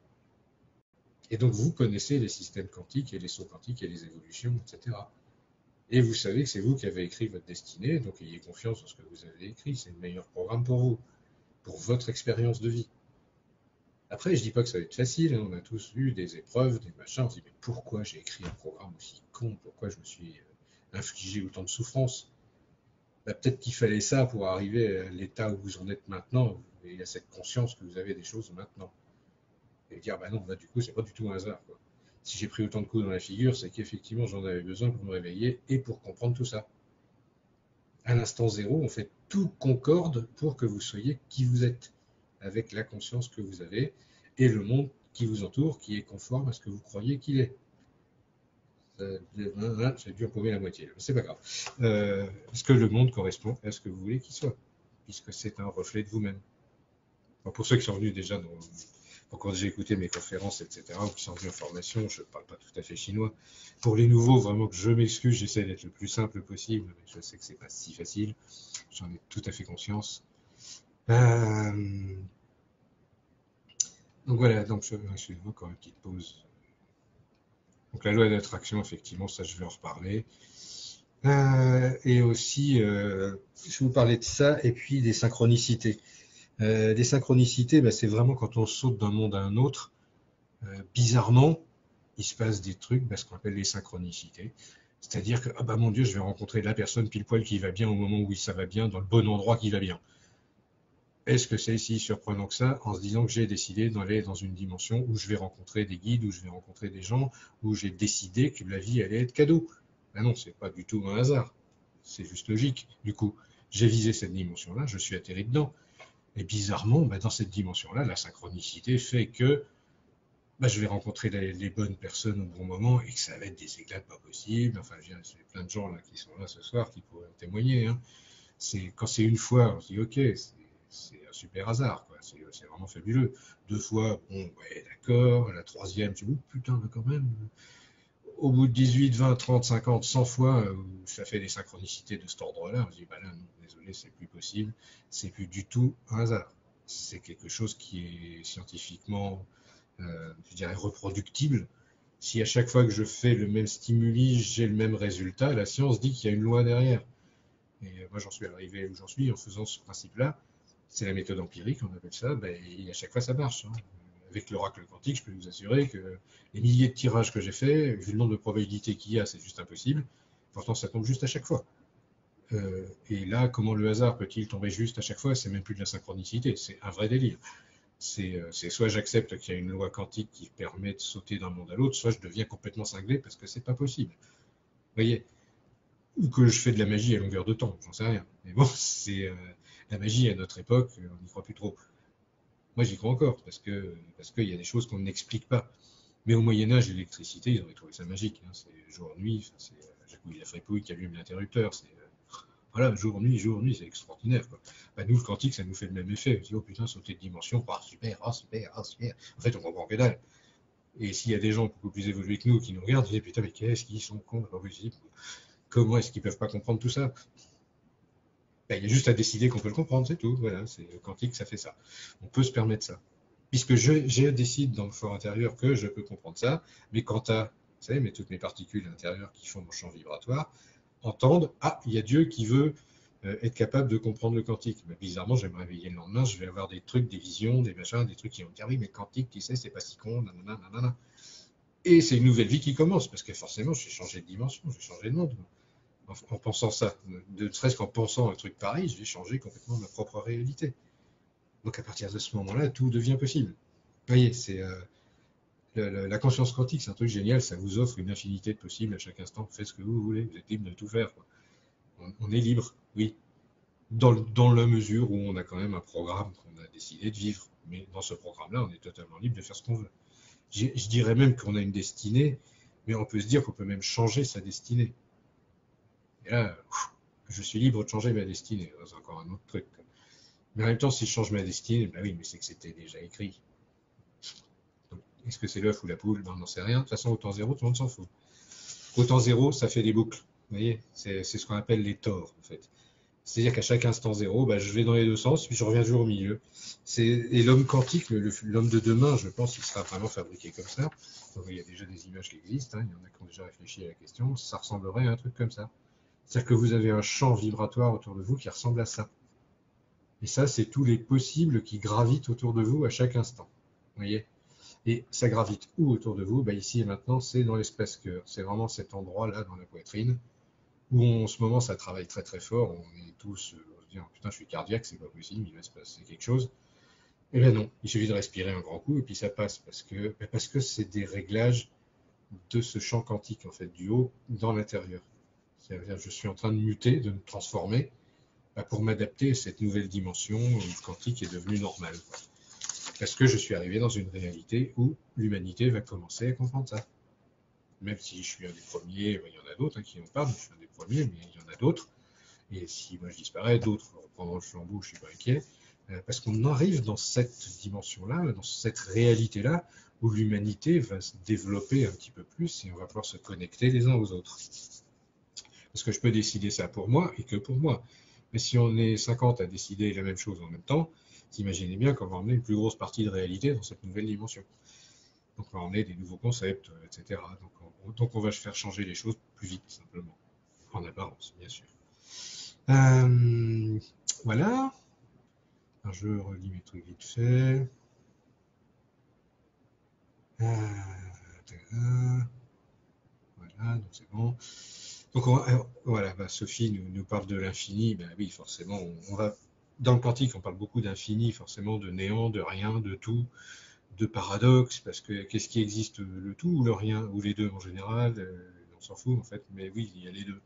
Et donc vous connaissez les systèmes quantiques et les sauts quantiques et les évolutions, etc. Et vous savez que c'est vous qui avez écrit votre destinée, donc ayez confiance dans ce que vous avez écrit, c'est le meilleur programme pour vous, pour votre expérience de vie. Après, je dis pas que ça va être facile, hein, on a tous eu des épreuves, des machins, on se dit mais pourquoi j'ai écrit un programme aussi con, pourquoi je me suis infligé autant de souffrance? Peut-être qu'il fallait ça pour arriver à l'état où vous en êtes maintenant, et à cette conscience que vous avez des choses maintenant. Et dire, non, là, du coup, c'est pas du tout un hasard, quoi. Si j'ai pris autant de coups dans la figure, c'est qu'effectivement j'en avais besoin pour me réveiller et pour comprendre tout ça. À l'instant zéro, en fait, tout concorde pour que vous soyez qui vous êtes, avec la conscience que vous avez et le monde qui vous entoure, qui est conforme à ce que vous croyez qu'il est. J'ai dû empaumer la moitié, c'est pas grave. Est-ce que le monde correspond à ce que vous voulez qu'il soit, puisque c'est un reflet de vous-même. Bon, pour ceux qui sont venus déjà quand j'ai écouté mes conférences, etc., ou qui sont venus en formation, je ne parle pas tout à fait chinois. Pour les nouveaux, vraiment que je m'excuse, j'essaie d'être le plus simple possible, mais je sais que c'est pas si facile, j'en ai tout à fait conscience. Donc voilà, donc excusez-moi, encore une petite pause. Donc la loi d'attraction, effectivement, ça je vais en reparler. Et aussi, je vais vous parler de ça, et puis des synchronicités. Les synchronicités, c'est vraiment quand on saute d'un monde à un autre. Bizarrement, il se passe des trucs, ce qu'on appelle les synchronicités. C'est-à-dire que, ah bah mon Dieu, je vais rencontrer la personne pile poil qui va bien au moment où ça va bien, dans le bon endroit qui va bien. Est-ce que c'est si surprenant que ça, en se disant que j'ai décidé d'aller dans une dimension où je vais rencontrer des guides, où je vais rencontrer des gens, où j'ai décidé que la vie allait être cadeau? Ben non, c'est pas du tout un hasard. C'est juste logique. Du coup, j'ai visé cette dimension-là, je suis atterri dedans. Et bizarrement, dans cette dimension-là, la synchronicité fait que je vais rencontrer les bonnes personnes au bon moment et que ça va être des éclats pas possibles. Enfin, j'ai plein de gens là qui sont là ce soir qui pourraient en témoigner. Hein. Quand c'est une fois, on se dit ok, c'est un super hasard, quoi. C'est vraiment fabuleux. Deux fois, bon, ouais, d'accord. La troisième, tu dis, putain, quand même. Au bout de 18, 20, 30, 50, 100 fois, ça fait des synchronicités de cet ordre-là. On se dit, là, non, désolé, c'est plus possible. C'est plus du tout un hasard. C'est quelque chose qui est scientifiquement je dirais, reproductible. Si à chaque fois que je fais le même stimuli, j'ai le même résultat, la science dit qu'il y a une loi derrière. Et moi, j'en suis arrivé où j'en suis en faisant ce principe-là. C'est la méthode empirique, on appelle ça, et à chaque fois, ça marche. Hein. Avec l'oracle quantique, je peux vous assurer que les milliers de tirages que j'ai faits, vu le nombre de probabilités qu'il y a, c'est juste impossible. Pourtant, ça tombe juste à chaque fois. Et là, comment le hasard peut-il tomber juste à chaque fois? C'est même plus de la synchronicité, c'est un vrai délire. C'est soit j'accepte qu'il y a une loi quantique qui permet de sauter d'un monde à l'autre, soit je deviens complètement cinglé parce que c'est pas possible. Vous voyez? Ou que je fais de la magie à longueur de temps, j'en sais rien. Mais bon, c'est la magie à notre époque, on n'y croit plus trop. Moi, j'y crois encore parce qu'il y a des choses qu'on n'explique pas. Mais au Moyen Âge, l'électricité, ils auraient trouvé ça magique. Hein. C'est jour-nuit, c'est Jacouille la fripouille qui allume l'interrupteur. Voilà, jour-nuit, c'est extraordinaire. Quoi. Nous, le quantique, ça nous fait le même effet. On se dit, oh putain, sauter de dimension, super, super, super. En fait, on comprend que dalle. Et s'il y a des gens beaucoup plus évolués que nous qui nous regardent, ils disent, putain, mais qu'est-ce qu'ils sont cons, c'est pas possible. Comment est-ce qu'ils peuvent pas comprendre tout ça? Il y a juste à décider qu'on peut le comprendre, c'est tout. Voilà, c'est le quantique, ça fait ça. On peut se permettre ça. Puisque je décide dans le fort intérieur que je peux comprendre ça, mais quant à, vous savez, toutes mes particules intérieures qui font mon champ vibratoire, entendent, ah, il y a Dieu qui veut être capable de comprendre le quantique. Mais bizarrement, je vais me réveiller le lendemain, je vais avoir des trucs, des visions, des machins, des trucs qui vont me dire, oui, mais quantique, tu sais, c'est pas si con, nanana, nanana. Et c'est une nouvelle vie qui commence, parce que forcément, j'ai changé de dimension, j'ai changé de monde. En pensant ça, ne serait-ce qu'en pensant un truc pareil, j'ai changé complètement ma propre réalité. Donc à partir de ce moment-là, tout devient possible. Vous voyez, c'est la conscience quantique, c'est un truc génial, ça vous offre une infinité de possibles à chaque instant. Faites ce que vous voulez, vous êtes libre de tout faire. Quoi. On est libre, oui, dans la mesure où on a quand même un programme qu'on a décidé de vivre. Mais dans ce programme-là, on est totalement libre de faire ce qu'on veut. Je dirais même qu'on a une destinée, mais on peut se dire qu'on peut même changer sa destinée. Et là, je suis libre de changer ma destinée. C'est encore un autre truc. Mais en même temps, si je change ma destinée, oui, mais c'est que c'était déjà écrit. Est-ce que c'est l'œuf ou la poule? On n'en sait rien. De toute façon, au temps zéro, tout le monde s'en fout. Au temps zéro, ça fait des boucles. Vous voyez, c'est ce qu'on appelle les tores, en fait. C'est-à-dire qu'à chaque instant zéro, je vais dans les deux sens, puis je reviens toujours au milieu. Et l'homme quantique, l'homme de demain, je pense qu'il sera vraiment fabriqué comme ça. Donc, il y a déjà des images qui existent, hein, il y en a qui ont déjà réfléchi à la question. Ça ressemblerait à un truc comme ça. C'est-à-dire que vous avez un champ vibratoire autour de vous qui ressemble à ça. Et ça, c'est tous les possibles qui gravitent autour de vous à chaque instant. Vous voyez? Et ça gravite où autour de vous? Ici et maintenant, c'est dans l'espace-cœur. C'est vraiment cet endroit-là dans la poitrine où en ce moment ça travaille très très fort. On est tous, on se dit, oh, putain, je suis cardiaque, c'est pas possible, il va se passer quelque chose. Eh bien non, il suffit de respirer un grand coup et puis ça passe parce que c'est des réglages de ce champ quantique, en fait, du haut dans l'intérieur. C'est-à-dire que je suis en train de muter, de me transformer, pour m'adapter à cette nouvelle dimension où le quantique est devenu normal. Parce que je suis arrivé dans une réalité où l'humanité va commencer à comprendre ça. Même si je suis un des premiers, il y en a d'autres qui en parlent, je suis un des premiers, mais il y en a d'autres. Et si moi je disparais, d'autres reprendront le flambeau, je ne suis pas inquiet. Parce qu'on arrive dans cette dimension-là, dans cette réalité-là, où l'humanité va se développer un petit peu plus et on va pouvoir se connecter les uns aux autres. Parce que je peux décider ça pour moi et que pour moi. Mais si on est 50 à décider la même chose en même temps, vous imaginez bien qu'on va emmener une plus grosse partie de réalité dans cette nouvelle dimension. Donc on va emmener des nouveaux concepts, etc. Donc on va faire changer les choses plus vite, simplement. En apparence, bien sûr. Voilà. Alors, je relis mes trucs vite fait. Voilà, donc c'est bon. Donc voilà, Sophie nous parle de l'infini. Ben oui, forcément, on va dans le quantique, on parle beaucoup d'infini, forcément de néant, de rien, de tout, de paradoxe, parce que qu'est-ce qui existe, le tout ou le rien, ou les deux en général, on s'en fout en fait, mais oui, il y a les deux.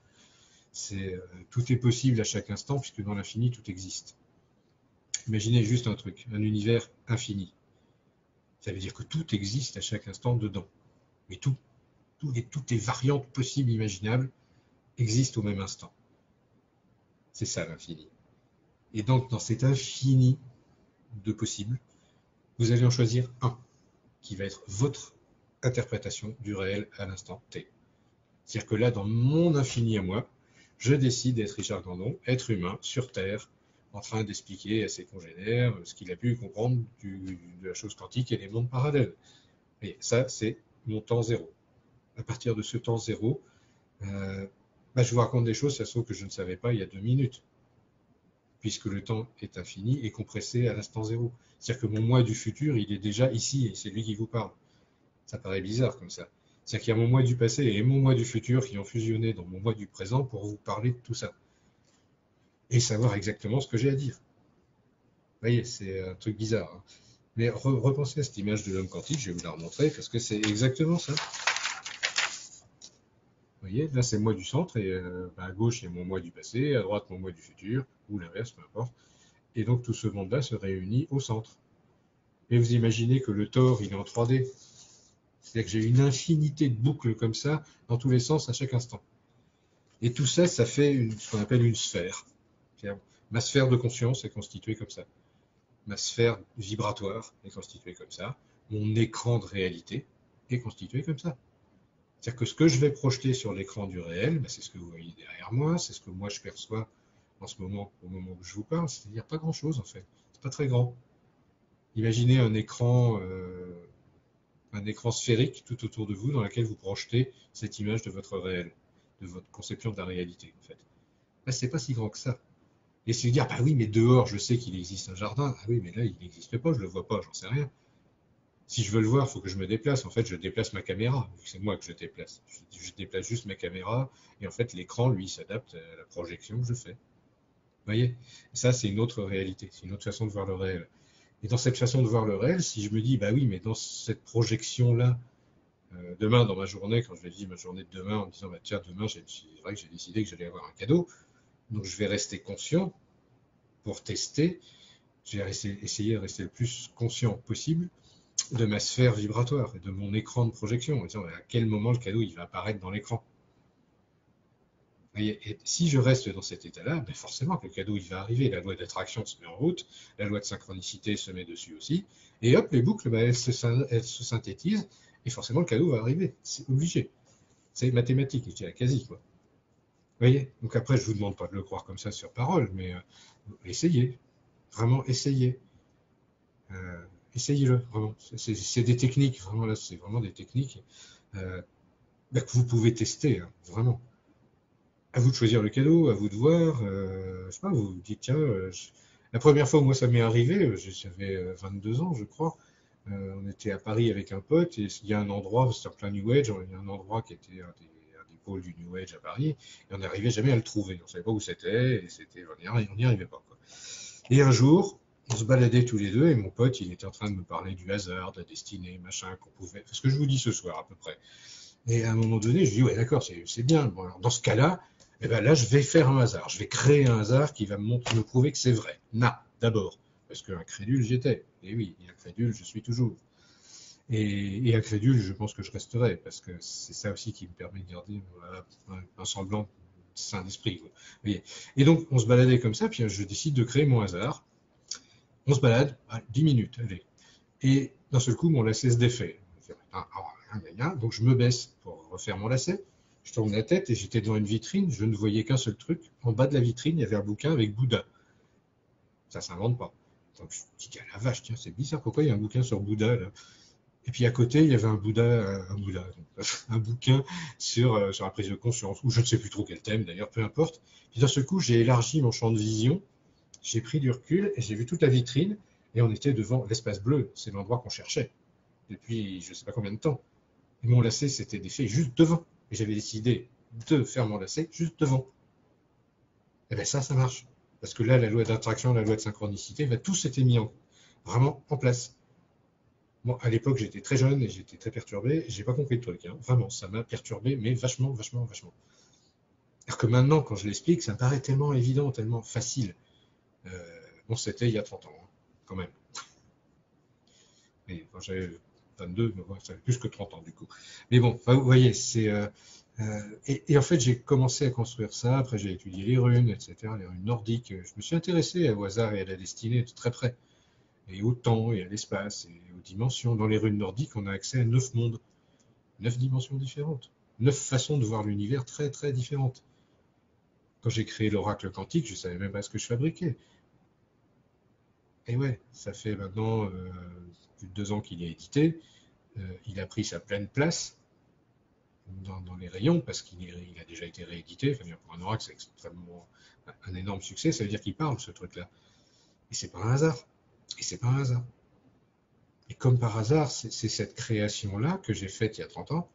Tout est possible à chaque instant, puisque dans l'infini, tout existe. Imaginez juste un truc, un univers infini. Ça veut dire que tout existe à chaque instant dedans. Mais toutes les variantes possibles, imaginables, existent au même instant. C'est ça l'infini. Et donc, dans cet infini de possibles, vous allez en choisir un, qui va être votre interprétation du réel à l'instant T. C'est-à-dire que là, dans mon infini à moi, je décide d'être Richard Gandon, être humain, sur Terre, en train d'expliquer à ses congénères ce qu'il a pu comprendre de la chose quantique et des mondes parallèles. Et ça, c'est mon temps zéro. À partir de ce temps zéro, je vous raconte des choses, ça se trouve que je ne savais pas il y a 2 minutes, puisque le temps est infini et compressé à l'instant zéro. C'est-à-dire que mon moi du futur, il est déjà ici et c'est lui qui vous parle. Ça paraît bizarre comme ça. C'est-à-dire qu'il y a mon moi du passé et mon moi du futur qui ont fusionné dans mon moi du présent pour vous parler de tout ça. Et savoir exactement ce que j'ai à dire. Vous voyez, c'est un truc bizarre. Hein. Mais repensez à cette image de l'homme quantique, je vais vous la remontrer, parce que c'est exactement ça. Vous voyez, là c'est le moi du centre, et à gauche il y a mon moi du passé, à droite mon moi du futur, ou l'inverse, peu importe. Et donc tout ce monde-là se réunit au centre. Et vous imaginez que le tore, il est en 3D. C'est-à-dire que j'ai une infinité de boucles comme ça, dans tous les sens, à chaque instant. Et tout ça, ça fait ce qu'on appelle une sphère. Ma sphère de conscience est constituée comme ça. Ma sphère vibratoire est constituée comme ça. Mon écran de réalité est constitué comme ça. C'est-à-dire que ce que je vais projeter sur l'écran du réel, c'est ce que vous voyez derrière moi, c'est ce que moi je perçois en ce moment, au moment où je vous parle, c'est-à-dire pas grand-chose en fait. C'est pas très grand. Imaginez un écran sphérique tout autour de vous dans lequel vous projetez cette image de votre réel, de votre conception de la réalité en fait. Là, c'est pas si grand que ça. Et c'est dire, bah oui, mais dehors, je sais qu'il existe un jardin. Ah oui, mais là, il n'existe pas, je le vois pas, j'en sais rien. Si je veux le voir, il faut que je me déplace. En fait, je déplace ma caméra. C'est moi que je déplace. Je déplace juste ma caméra. Et en fait, l'écran, lui, s'adapte à la projection que je fais. Vous voyez? Et ça, c'est une autre réalité. C'est une autre façon de voir le réel. Et dans cette façon de voir le réel, si je me dis, bah oui, mais dans cette projection-là, demain, dans ma journée, quand je vais vivre ma journée de demain, en me disant, bah tiens, demain, c'est vrai que j'ai décidé que j'allais avoir un cadeau. Donc, je vais rester conscient pour tester. Je vais essayer de rester le plus conscient possible de ma sphère vibratoire et de mon écran de projection, en disant à quel moment le cadeau il va apparaître dans l'écran. Et si je reste dans cet état-là, forcément que le cadeau il va arriver. La loi d'attraction se met en route, la loi de synchronicité se met dessus aussi, et hop, les boucles, elles se synthétisent, et forcément le cadeau va arriver. C'est obligé. C'est mathématique, je dirais quasi, quoi. Vous voyez? Donc après, je vous demande pas de le croire comme ça sur parole, mais essayez. Vraiment, essayez. Essayez-le, vraiment. C'est des techniques, vraiment là, c'est vraiment des techniques que vous pouvez tester, hein, vraiment. À vous de choisir le cadeau, à vous de voir. Je sais pas, vous vous dites, tiens, la première fois où moi ça m'est arrivé, j'avais 22 ans, je crois. On était à Paris avec un pote et il y a un endroit, c'était en plein New Age, il y a un endroit qui était un des pôles du New Age à Paris, et on n'arrivait jamais à le trouver. On savait pas où c'était, et on n'y arrivait pas, quoi. Et un jour, on se baladait tous les deux et mon pote, il était en train de me parler du hasard, de la destinée, machin, qu'on pouvait. C'est ce que je vous dis ce soir à peu près. Et à un moment donné, je dis, ouais, d'accord, c'est bien. Bon, alors, dans ce cas-là, eh ben là, je vais faire un hasard. Je vais créer un hasard qui va me prouver que c'est vrai. D'abord. Parce qu'incrédule, j'étais. Et oui, incrédule, je suis toujours. Et incrédule, je pense que je resterai. Parce que c'est ça aussi qui me permet de garder voilà, un semblant sain d'esprit. Vous voyez. Et donc, on se baladait comme ça, puis je décide de créer mon hasard. On se balade, 10 minutes, allez. Et d'un seul coup, mon lacet se défait. Donc je me baisse pour refaire mon lacet. Je tourne la tête et j'étais devant une vitrine. Je ne voyais qu'un seul truc. En bas de la vitrine, il y avait un bouquin avec Bouddha. Ça s'invente pas. Donc je me dis, la vache, tiens, c'est bizarre. Pourquoi il y a un bouquin sur Bouddha là? Et puis à côté, il y avait un un bouquin sur la prise de conscience, ou je ne sais plus trop quel thème d'ailleurs, peu importe. Puis d'un seul coup, j'ai élargi mon champ de vision, j'ai pris du recul et j'ai vu toute la vitrine. Et on était devant l'espace bleu. C'est l'endroit qu'on cherchait depuis je ne sais pas combien de temps. Et mon lacet s'était défait juste devant. Et j'avais décidé de faire mon lacet juste devant. Et bien ça marche. Parce que là, la loi d'attraction, la loi de synchronicité, tout s'était mis vraiment en place. Bon, à l'époque, j'étais très jeune et j'étais très perturbé. J'ai pas compris le truc. Hein. Vraiment, ça m'a perturbé, mais vachement, vachement, vachement. Alors que maintenant, quand je l'explique, ça me paraît tellement évident, tellement facile. Euh, bon, c'était il y a 30 ans, hein, quand même. Et quand j'avais 22, mais bon, ça fait plus que 30 ans du coup. Mais bon, vous voyez, et en fait, j'ai commencé à construire ça. Après, j'ai étudié les runes, etc., les runes nordiques. Je me suis intéressé au hasard et à la destinée de très près, et au temps et à l'espace et aux dimensions. Dans les runes nordiques, on a accès à 9 mondes, 9 dimensions différentes, 9 façons de voir l'univers très très différentes. Quand j'ai créé l'oracle quantique, je ne savais même pas ce que je fabriquais. Et ouais, ça fait maintenant plus de 2 ans qu'il est édité. Il a pris sa pleine place dans les rayons parce qu'il a déjà été réédité. Enfin, pour un oracle, c'est extrêmement un énorme succès. Ça veut dire qu'il parle, ce truc-là. Et c'est pas un hasard. Et c'est pas un hasard. Et comme par hasard, c'est cette création-là que j'ai faite il y a 30 ans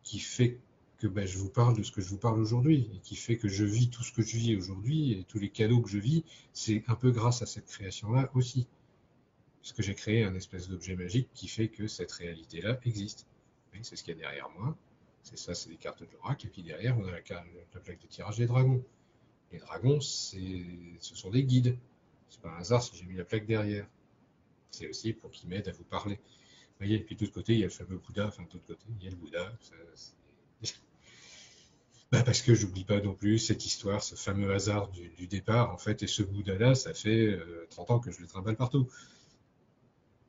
qui fait que je vous parle de ce que je vous parle aujourd'hui et qui fait que je vis tout ce que je vis aujourd'hui et tous les cadeaux que je vis, c'est un peu grâce à cette création-là aussi. Parce que j'ai créé un espèce d'objet magique qui fait que cette réalité-là existe. C'est ce qu'il y a derrière moi. C'est ça, c'est les cartes de l'oracle. Et puis derrière, on a la plaque de tirage des dragons. Les dragons, ce sont des guides. C'est pas un hasard si j'ai mis la plaque derrière. C'est aussi pour qu'ils m'aident à vous parler. Vous voyez, et puis de l'autre côté, il y a le fameux Bouddha. Enfin, de l'autre côté, il y a le Bouddha. Parce que j'oublie pas non plus cette histoire, ce fameux hasard du départ, en fait. Et ce Bouddha-là, ça fait 30 ans que je le trimballe partout.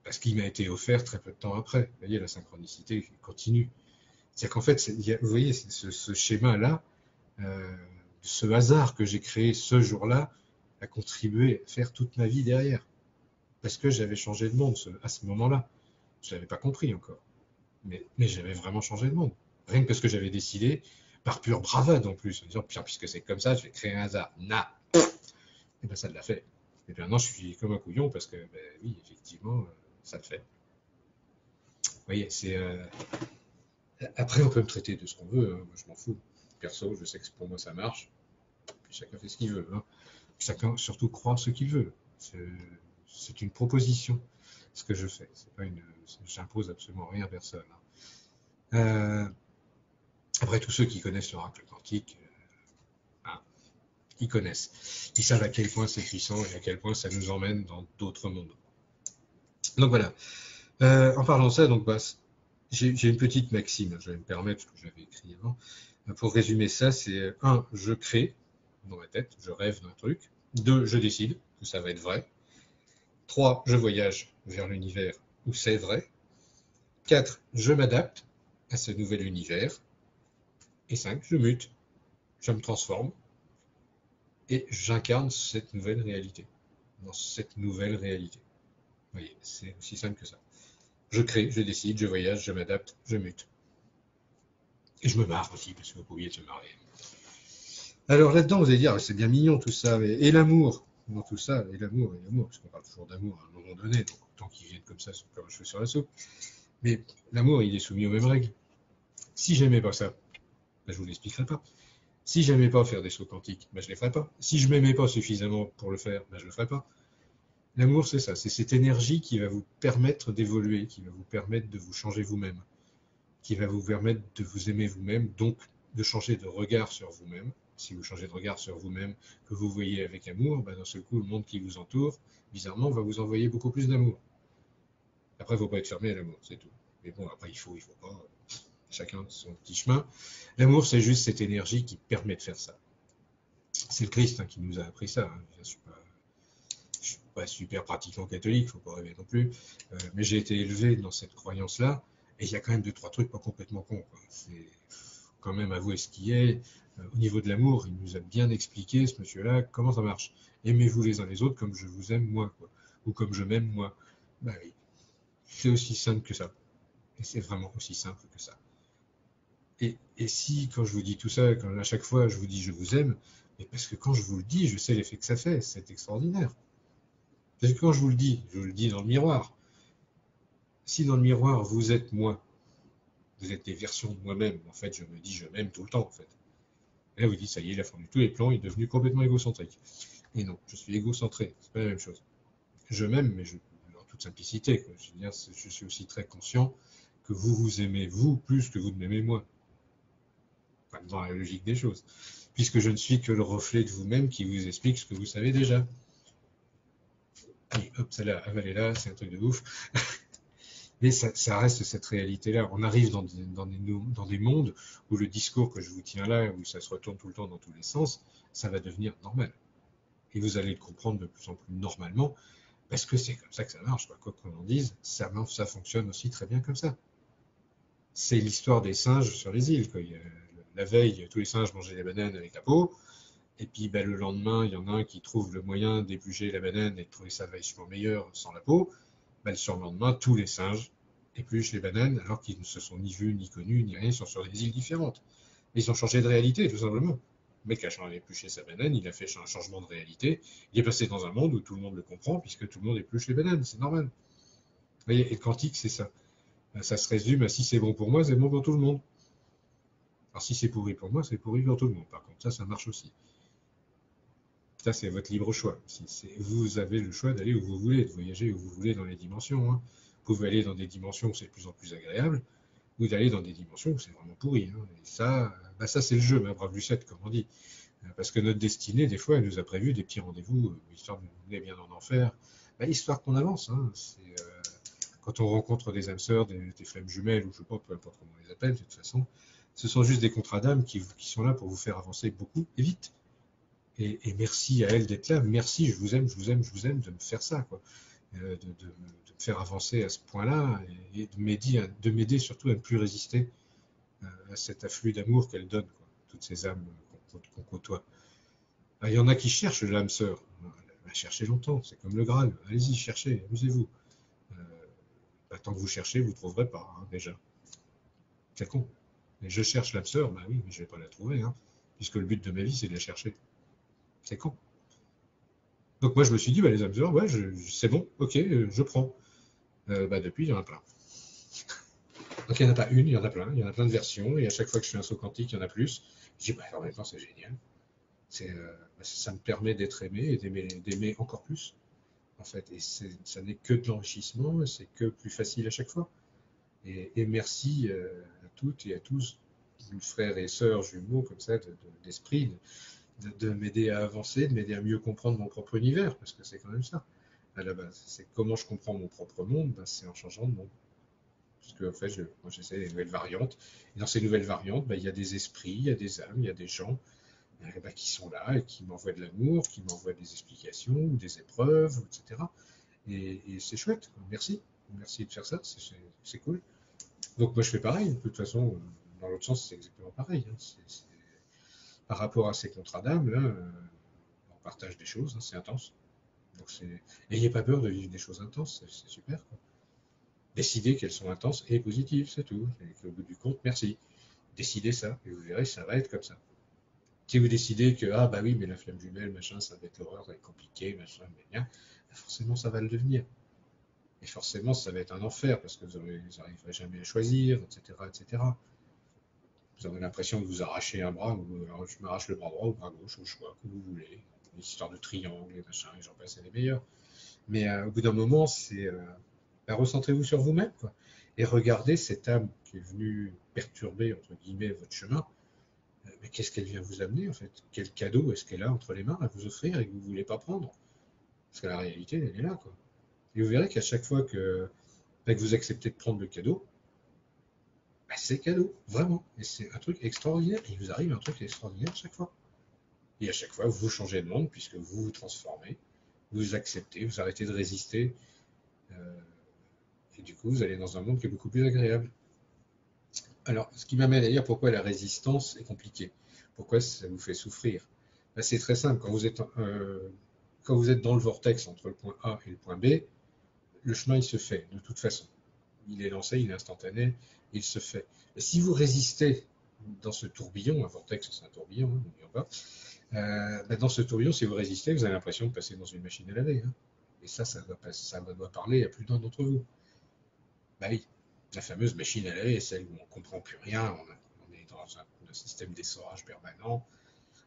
Parce qu'il m'a été offert très peu de temps après. Vous voyez, la synchronicité continue. C'est-à-dire qu'en fait, vous voyez, ce schéma-là, ce hasard que j'ai créé ce jour-là, a contribué à faire toute ma vie derrière. Parce que j'avais changé de monde à ce moment-là. Je ne l'avais pas compris encore. Mais j'avais vraiment changé de monde. Rien que parce que j'avais décidé, par pure bravade en plus, en disant, puisque c'est comme ça, je vais créer un hasard. Et bien ça l'a fait. Et bien maintenant, je suis comme un couillon parce que, oui, effectivement, ça le fait. Vous voyez, Après, on peut me traiter de ce qu'on veut, hein. Moi, je m'en fous. Perso, je sais que pour moi, ça marche. Puis chacun fait ce qu'il veut. Hein. Chacun, surtout, croit ce qu'il veut. C'est une proposition, ce que je fais. J'impose absolument rien à personne. Hein. Après, tous ceux qui connaissent l'oracle quantique, ils connaissent. Ils savent à quel point c'est puissant et à quel point ça nous emmène dans d'autres mondes. Donc voilà. En parlant de ça, donc, j'ai une petite maxime, je vais me permettre, ce que j'avais écrit avant. Pour résumer ça, c'est 1, je crée dans ma tête, je rêve d'un truc. 2, je décide que ça va être vrai. 3, je voyage vers l'univers où c'est vrai. 4, je m'adapte à ce nouvel univers. Et 5, je mute, je me transforme et j'incarne cette nouvelle réalité. Dans cette nouvelle réalité. Vous voyez, c'est aussi simple que ça. Je crée, je décide, je voyage, je m'adapte, je mute. Et je me marre aussi, parce que vous pouviez se marrer. Alors là-dedans, vous allez dire, c'est bien mignon tout ça, et l'amour dans tout ça, et l'amour, parce qu'on parle toujours d'amour à un moment donné, donc autant qu'ils viennent comme ça, comme un cheveu sur la soupe. Mais l'amour, il est soumis aux mêmes règles. Si j'aimais pas ça, je vous l'expliquerai pas. Si j'aimais pas faire des sauts quantiques, je les ferais pas. Si je m'aimais pas suffisamment pour le faire, je le ferais pas. L'amour, c'est ça, c'est cette énergie qui va vous permettre d'évoluer, qui va vous permettre de vous changer vous-même. qui va vous permettre de vous aimer vous-même, donc de changer de regard sur vous-même. Si vous changez de regard sur vous-même, que vous voyez avec amour, ben d'un seul coup, le monde qui vous entoure, bizarrement, va vous envoyer beaucoup plus d'amour. Après, il ne faut pas être fermé à l'amour, c'est tout. Mais bon, après, il faut pas. Chacun son petit chemin. L'amour, c'est juste cette énergie qui permet de faire ça. C'est le Christ qui nous a appris ça. Je ne suis pas super pratiquant catholique, il ne faut pas rêver non plus. Mais j'ai été élevé dans cette croyance-là. Et il y a quand même 2-3 trucs pas complètement cons. C'est quand même avouer ce qui est. Au niveau de l'amour, il nous a bien expliqué, ce monsieur-là, comment ça marche. Aimez-vous les uns les autres comme je vous aime moi, quoi. Ou comme je m'aime moi. Bah oui, c'est aussi simple que ça. Et c'est vraiment aussi simple que ça. Et si, quand je vous dis tout ça, quand à chaque fois je vous dis je vous aime, mais parce que quand je vous le dis, je sais l'effet que ça fait, c'est extraordinaire. Parce que quand je vous le dis dans le miroir. Si dans le miroir vous êtes moi, vous êtes des versions de moi-même, en fait je me dis je m'aime tout le temps en fait. Et là vous dites ça y est, il a fondu tous les plans, il est devenu complètement égocentrique. Et non, je suis égocentré, c'est pas la même chose. Je m'aime, mais en toute simplicité, quoi. Je veux dire, je suis aussi très conscient que vous vous aimez vous plus que vous ne m'aimez moi. Enfin, dans la logique des choses. Puisque je ne suis que le reflet de vous-même qui vous explique ce que vous savez déjà. Allez, hop, celle-là, avalez-la, c'est un truc de ouf. Mais ça reste cette réalité-là. On arrive dans des mondes où le discours que je vous tiens là, où ça se retourne tout le temps dans tous les sens, ça va devenir normal. Et vous allez le comprendre de plus en plus normalement, parce que c'est comme ça que ça marche. Quoi qu'on en dise, ça fonctionne aussi très bien comme ça. C'est l'histoire des singes sur les îles. Quoi. La veille, tous les singes mangeaient des bananes avec la peau. Et puis le lendemain, il y en a un qui trouve le moyen d'éplucher la banane et de trouver ça vachement meilleur sans la peau. Le surlendemain, tous les singes épluchent les bananes alors qu'ils ne se sont ni vus, ni connus, ni rien, ils sont sur des îles différentes. Ils ont changé de réalité, tout simplement. Le mec a épluché sa banane, il a fait un changement de réalité. Il est passé dans un monde où tout le monde le comprend, puisque tout le monde épluche les bananes, c'est normal. Vous voyez, et le quantique, c'est ça. Ça se résume à si c'est bon pour moi, c'est bon pour tout le monde. Alors si c'est pourri pour moi, c'est pourri pour tout le monde. Par contre, ça marche aussi. Ça, c'est votre libre choix. Vous avez le choix d'aller où vous voulez, de voyager où vous voulez dans les dimensions. Hein. Vous pouvez aller dans des dimensions où c'est de plus en plus agréable, ou d'aller dans des dimensions où c'est vraiment pourri. Hein. Et ça, ça c'est le jeu, ma brave Lucette, comme on dit. Parce que notre destinée, des fois, elle nous a prévu des petits rendez-vous, histoire de nous mener bien en enfer. Histoire qu'on avance. Hein. Quand on rencontre des âmes sœurs, des flammes jumelles, ou je sais pas, peu importe comment on les appelle, de toute façon, ce sont juste des contrats d'âme qui sont là pour vous faire avancer beaucoup et vite. Et merci à elle d'être là. Merci, je vous aime, je vous aime, je vous aime de me faire ça, quoi. De me faire avancer à ce point-là et de m'aider surtout à ne plus résister à cet afflux d'amour qu'elle donne, quoi. Toutes ces âmes qu'on côtoie. Il y en a qui cherchent l'âme sœur. Elle va chercher longtemps, c'est comme le Graal. Allez-y, cherchez, amusez-vous. Tant que vous cherchez, vous ne trouverez pas, hein, déjà. C'est con. Mais je cherche l'âme sœur, oui, mais je ne vais pas la trouver, hein, puisque le but de ma vie, c'est de la chercher. C'est con. Donc moi je me suis dit, les âmes sœurs, ouais, c'est bon, ok, je prends. Depuis, il y en a plein. Donc il n'y en a pas une, il y en a plein de versions, et à chaque fois que je fais un saut quantique, il y en a plus. Je dis, en même temps, c'est génial. Ça me permet d'être aimé et d'aimer encore plus, en fait. Et ça n'est que de l'enrichissement, c'est que plus facile à chaque fois. Et merci à toutes et à tous, frères et sœurs jumeaux, comme ça, d'esprit, de m'aider à avancer, de m'aider à mieux comprendre mon propre univers, parce que c'est quand même ça, à la base. C'est comment je comprends mon propre monde, c'est en changeant de monde. Parce que, en fait, moi, j'essaie des nouvelles variantes. Et dans ces nouvelles variantes, il y a des esprits, il y a des âmes, il y a des gens qui sont là et qui m'envoient de l'amour, qui m'envoient des explications, ou des épreuves, etc. Et c'est chouette. Merci. Merci de faire ça, c'est cool. Donc moi, je fais pareil. De toute façon, dans l'autre sens, c'est exactement pareil. Hein. Par rapport à ces contrats d'âme, là, on partage des choses, hein, c'est intense. Donc n'ayez pas peur de vivre des choses intenses, c'est super. Quoi. Décidez qu'elles sont intenses et positives, c'est tout. Et qu'au bout du compte, merci. Décidez ça, et vous verrez, ça va être comme ça. Si vous décidez que, oui, mais la flamme jumelle, machin, ça va être l'horreur, ça va être compliqué, machin, mais bien, forcément, ça va le devenir. Et forcément, ça va être un enfer, parce que vous n'arriverez jamais à choisir, etc., etc. Vous aurez l'impression de vous arracher un bras, alors je m'arrache le bras droit ou le bras gauche, au choix, que vous voulez. Une histoire de triangle, et machin, et j'en passe, c'est les meilleurs. Mais au bout d'un moment, c'est recentrez-vous sur vous-même, quoi. et regardez cette âme qui est venue perturber, entre guillemets, votre chemin. Mais qu'est-ce qu'elle vient vous amener, en fait? Quel cadeau est-ce qu'elle a entre les mains à vous offrir et que vous ne voulez pas prendre? Parce que la réalité, elle est là, quoi. Et vous verrez qu'à chaque fois que vous acceptez de prendre le cadeau, bah, c'est cadeau, vraiment. Et c'est un truc extraordinaire. Il vous arrive un truc extraordinaire à chaque fois. Et à chaque fois, vous changez de monde puisque vous vous transformez, vous acceptez, vous arrêtez de résister. euh, et du coup, vous allez dans un monde qui est beaucoup plus agréable. Alors, ce qui m'amène à dire pourquoi la résistance est compliquée. Pourquoi ça vous fait souffrir. Ben, c'est très simple. Quand vous êtes dans le vortex entre le point A et le point B, le chemin il se fait de toute façon. Il est lancé, il est instantané, il se fait. Et si vous résistez dans ce tourbillon, un vortex c'est un tourbillon, hein, n'oublions pas, ben dans ce tourbillon, si vous résistez, vous avez l'impression de passer dans une machine à laver. Hein. Et ça doit parler à plus d'un d'entre vous. Bah oui, la fameuse machine à laver, celle où on ne comprend plus rien, on est dans un système d'essorage permanent,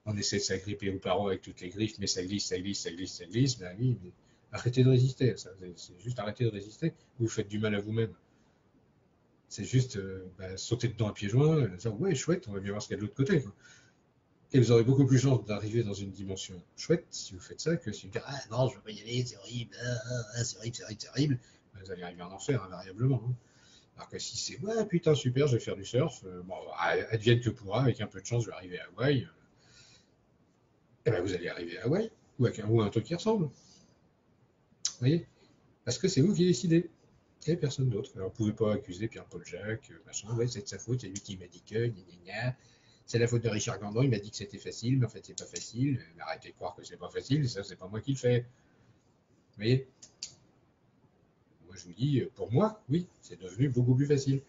on essaie de s'agripper aux parois avec toutes les griffes, mais ça glisse, ça glisse, ça glisse, ça glisse. Ben oui, mais arrêtez de résister, c'est juste arrêter de résister, vous faites du mal à vous-même. C'est juste sauter dedans à pieds joints, dire ouais, chouette, on va bien voir ce qu'il y a de l'autre côté. Quoi. Et vous aurez beaucoup plus de chance d'arriver dans une dimension chouette si vous faites ça que si vous dites ah non, je ne veux pas y aller, c'est horrible, c'est horrible, c'est horrible, c'est horrible. Ben, vous allez arriver en enfer invariablement. Hein. Alors que si c'est ouais, putain, super, je vais faire du surf, bon, advienne que pourra, avec un peu de chance, je vais arriver à Hawaï. Et ben, vous allez arriver à Hawaï, ou à un truc qui ressemble. Vous voyez? Parce que c'est vous qui décidez. Et personne d'autre. Alors, vous ne pouvez pas accuser Pierre-Paul Jacques, machin, ouais, c'est de sa faute, c'est lui qui m'a dit que, gna gna gna. C'est la faute de Richard Gandon, il m'a dit que c'était facile, mais en fait, c'est pas facile. Mais arrêtez de croire que c'est pas facile, ça, c'est pas moi qui le fais. Vous voyez? Moi, je vous dis, pour moi, oui, c'est devenu beaucoup plus facile.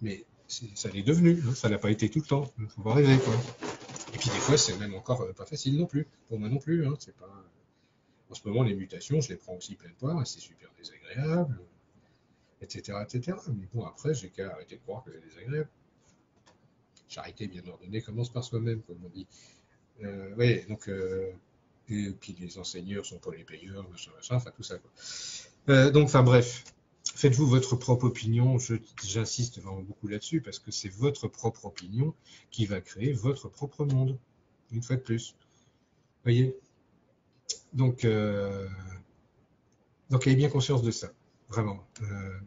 Mais ça l'est devenu, hein, ça n'a pas été tout le temps. Il faut pas rêver, quoi. Et puis des fois, c'est même encore pas facile non plus. Pour moi non plus. Hein, c'est pas... En ce moment, les mutations, je les prends aussi pleine poire, et c'est super désagréable, etc., etc. Mais bon, après, j'ai qu'à arrêter de croire que c'est désagréable. Charité bien ordonnée commence par soi-même, comme on dit. Oui, donc, et puis les enseigneurs sont pas les payeurs, machin, machin, enfin tout ça, quoi. Donc, enfin bref, faites-vous votre propre opinion. J'insiste vraiment beaucoup là-dessus parce que c'est votre propre opinion qui va créer votre propre monde, une fois de plus. Vous voyez? Donc, ayez bien conscience de ça, vraiment.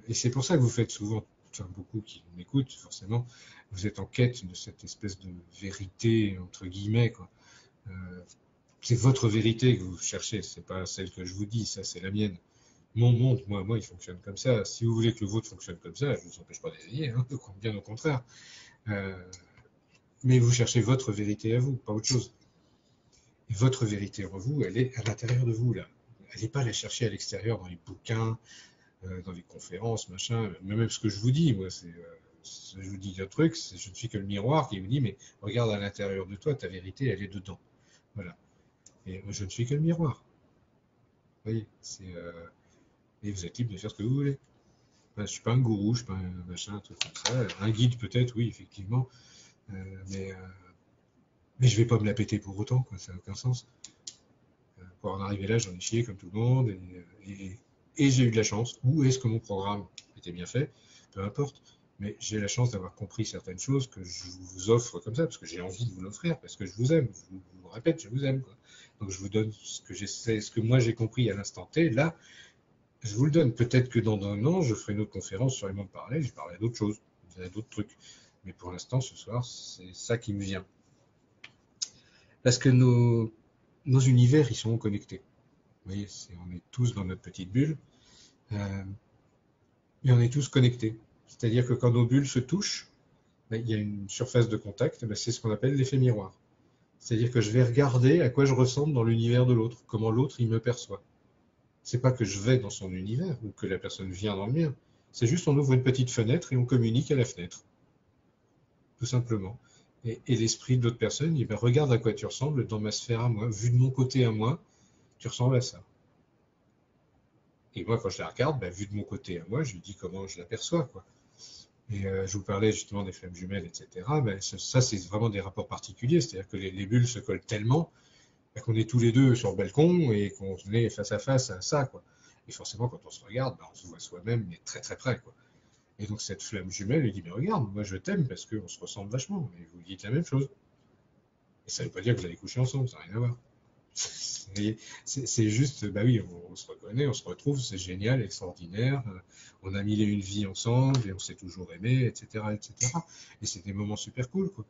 Et c'est pour ça que vous faites souvent, enfin beaucoup qui m'écoutent forcément, vous êtes en quête de cette espèce de vérité, entre guillemets, quoi. C'est votre vérité que vous cherchez, c'est pas celle que je vous dis, ça c'est la mienne. Mon monde, moi, il fonctionne comme ça. Si vous voulez que le vôtre fonctionne comme ça, je ne vous empêche pas d'essayer, hein, bien au contraire. Mais vous cherchez votre vérité à vous, pas autre chose. Et votre vérité en vous, elle est à l'intérieur de vous, là. Elle n'est pas à la chercher à l'extérieur, dans les bouquins, dans les conférences, machin. Même ce que je vous dis, moi, je vous dis un truc, je ne suis que le miroir qui vous dit, mais regarde à l'intérieur de toi, ta vérité, elle est dedans. Voilà. Et je ne suis que le miroir. Vous voyez, et vous êtes libre de faire ce que vous voulez. Je ne suis pas un gourou, je ne suis pas un machin, un truc comme ça. Un guide peut-être, oui, effectivement. Mais je ne vais pas me la péter pour autant, quoi, ça n'a aucun sens. Pour en arriver là, j'en ai chié comme tout le monde, et j'ai eu de la chance. Ou est-ce que mon programme était bien fait? Peu importe. Mais j'ai la chance d'avoir compris certaines choses que je vous offre comme ça, parce que j'ai envie de vous l'offrir, parce que je vous aime. Je vous répète, je vous aime, quoi. Donc je vous donne ce que j'essaie, ce que moi j'ai compris à l'instant T, là, je vous le donne. Peut-être que dans un an, je ferai une autre conférence sur les mondes parallèles, je parlerai d'autres choses, d'autres trucs. Mais pour l'instant, ce soir, c'est ça qui me vient. Parce que nos univers, ils sont connectés. Vous voyez, on est tous dans notre petite bulle, et on est tous connectés. C'est-à-dire que quand nos bulles se touchent, il y a une surface de contact, c'est ce qu'on appelle l'effet miroir. C'est-à-dire que je vais regarder à quoi je ressemble dans l'univers de l'autre, comment l'autre il me perçoit. C'est pas que je vais dans son univers ou que la personne vient dans le mien. C'est juste on ouvre une petite fenêtre et on communique à la fenêtre. Tout simplement. Et l'esprit de l'autre personne, il regarde à quoi tu ressembles dans ma sphère à moi. Vu de mon côté à moi, tu ressembles à ça. Et moi, quand je la regarde, vu de mon côté à moi, je lui dis comment je l'aperçois, quoi. Et je vous parlais justement des flammes jumelles, etc. Ça, c'est vraiment des rapports particuliers. C'est-à-dire que les bulles se collent tellement qu'on est tous les deux sur le balcon et qu'on est face à face à ça, quoi. Et forcément, quand on se regarde, on se voit soi-même, mais très très près, quoi. Et donc cette flamme jumelle lui dit, mais regarde, moi je t'aime parce qu'on se ressemble vachement, et vous dites la même chose. Et ça ne veut pas dire que vous allez coucher ensemble, ça n'a rien à voir. C'est juste, bah oui, on se reconnaît, on se retrouve, c'est génial, extraordinaire, on a mille et une vies ensemble, et on s'est toujours aimé, etc., etc. Et c'est des moments super cool, quoi.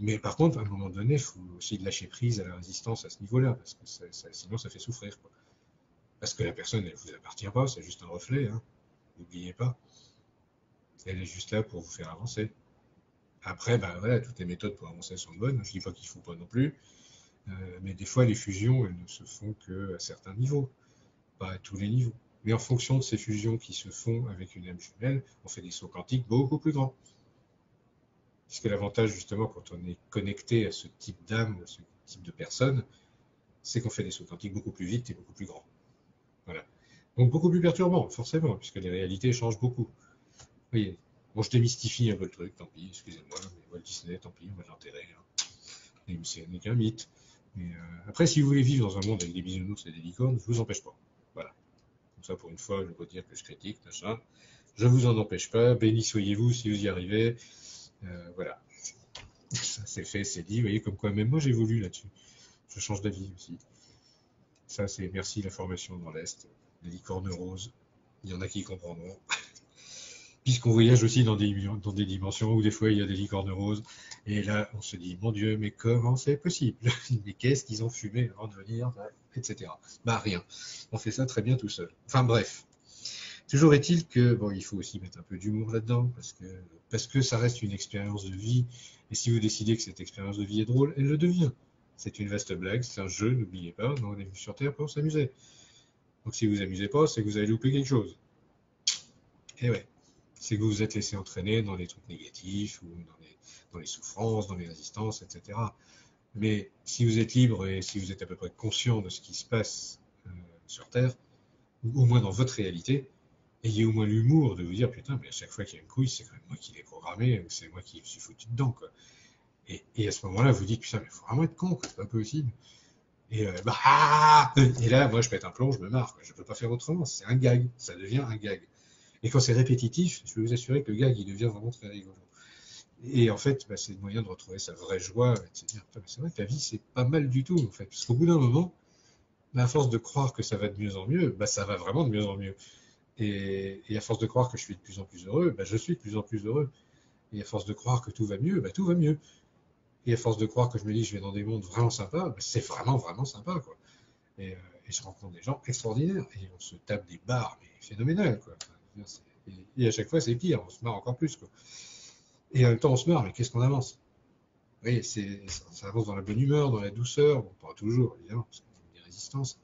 Mais par contre, à un moment donné, il faut aussi de lâcher prise à la résistance à ce niveau-là, parce que sinon ça fait souffrir, quoi. Parce que la personne, elle ne vous appartient pas, c'est juste un reflet, hein. N'oubliez pas. Elle est juste là pour vous faire avancer. Après, bah voilà, toutes les méthodes pour avancer sont bonnes. Je dis pas qu'il ne faut pas non plus. Mais des fois, les fusions, elles ne se font qu'à certains niveaux, pas à tous les niveaux. Mais en fonction de ces fusions qui se font avec une âme jumelle, on fait des sauts quantiques beaucoup plus grands. Puisque l'avantage, justement, quand on est connecté à ce type d'âme, à ce type de personne, c'est qu'on fait des sauts quantiques beaucoup plus vite et beaucoup plus grands. Voilà. Donc beaucoup plus perturbant, forcément, puisque les réalités changent beaucoup. Vous voyez. Bon, je démystifie un peu le truc, tant pis, excusez-moi, mais Walt Disney, tant pis, on va l'enterrer. Hein. Ce n'est qu'un mythe. Mais après, si vous voulez vivre dans un monde avec des bisounours et des licornes, je vous empêche pas. Voilà. Comme ça, pour une fois, je veux pas dire que je critique, machin. Je vous en empêche pas. Béni soyez-vous si vous y arrivez. Voilà. Ça, c'est fait, c'est dit. Vous voyez, comme quoi, même moi, j'évolue là-dessus. Je change d'avis aussi. Ça, c'est merci la formation dans l'Est. Les licornes roses. Il y en a qui comprendront. Puisqu'on voyage aussi dans des dimensions où des fois il y a des licornes roses. Et là, on se dit, mon Dieu, mais comment c'est possible? Mais qu'est-ce qu'ils ont fumé avant de venir, etc. Bah rien. On fait ça très bien tout seul. Enfin bref. Toujours est-il que bon, il faut aussi mettre un peu d'humour là-dedans parce que ça reste une expérience de vie. Et si vous décidez que cette expérience de vie est drôle, elle le devient. C'est une vaste blague, c'est un jeu, n'oubliez pas. On est venu sur Terre pour s'amuser. Donc si vous vous amusez pas, c'est que vous avez loupé quelque chose. Et ouais. C'est que vous vous êtes laissé entraîner dans les trucs négatifs ou dans les souffrances, dans les résistances, etc. Mais si vous êtes libre et si vous êtes à peu près conscient de ce qui se passe sur Terre, ou au moins dans votre réalité, ayez au moins l'humour de vous dire putain, mais à chaque fois qu'il y a une couille, c'est quand même moi qui l'ai programmé, ou c'est moi qui me suis foutu dedans, quoi. Et à ce moment-là, vous dites putain, mais il faut vraiment être con, quoi, c'est pas possible. Et là, moi, je pète un plomb, je me marre, quoi. Je peux pas faire autrement, c'est un gag, ça devient un gag. Et quand c'est répétitif, je peux vous assurer que le gag, il devient vraiment très rigolo. Et en fait, bah, c'est le moyen de retrouver sa vraie joie et de se dire, c'est vrai que la vie, c'est pas mal du tout, en fait. Parce qu'au bout d'un moment, bah, à force de croire que ça va de mieux en mieux, bah, ça va vraiment de mieux en mieux. Et à force de croire que je suis de plus en plus heureux, bah, je suis de plus en plus heureux. Et à force de croire que tout va mieux, bah, tout va mieux. Et à force de croire que je me dis, je vais dans des mondes vraiment sympas, bah, c'est vraiment, vraiment sympa, quoi. Et, euh, et je rencontre des gens extraordinaires. Et on se tape des barres, mais phénoménales, quoi. Enfin, et à chaque fois, c'est pire, on se marre encore plus, quoi. Et en même temps, on se marre, mais qu'est-ce qu'on avance? Oui, ça avance dans la bonne humeur, dans la douceur, bon, pas toujours, évidemment, parce qu'il y a des résistances,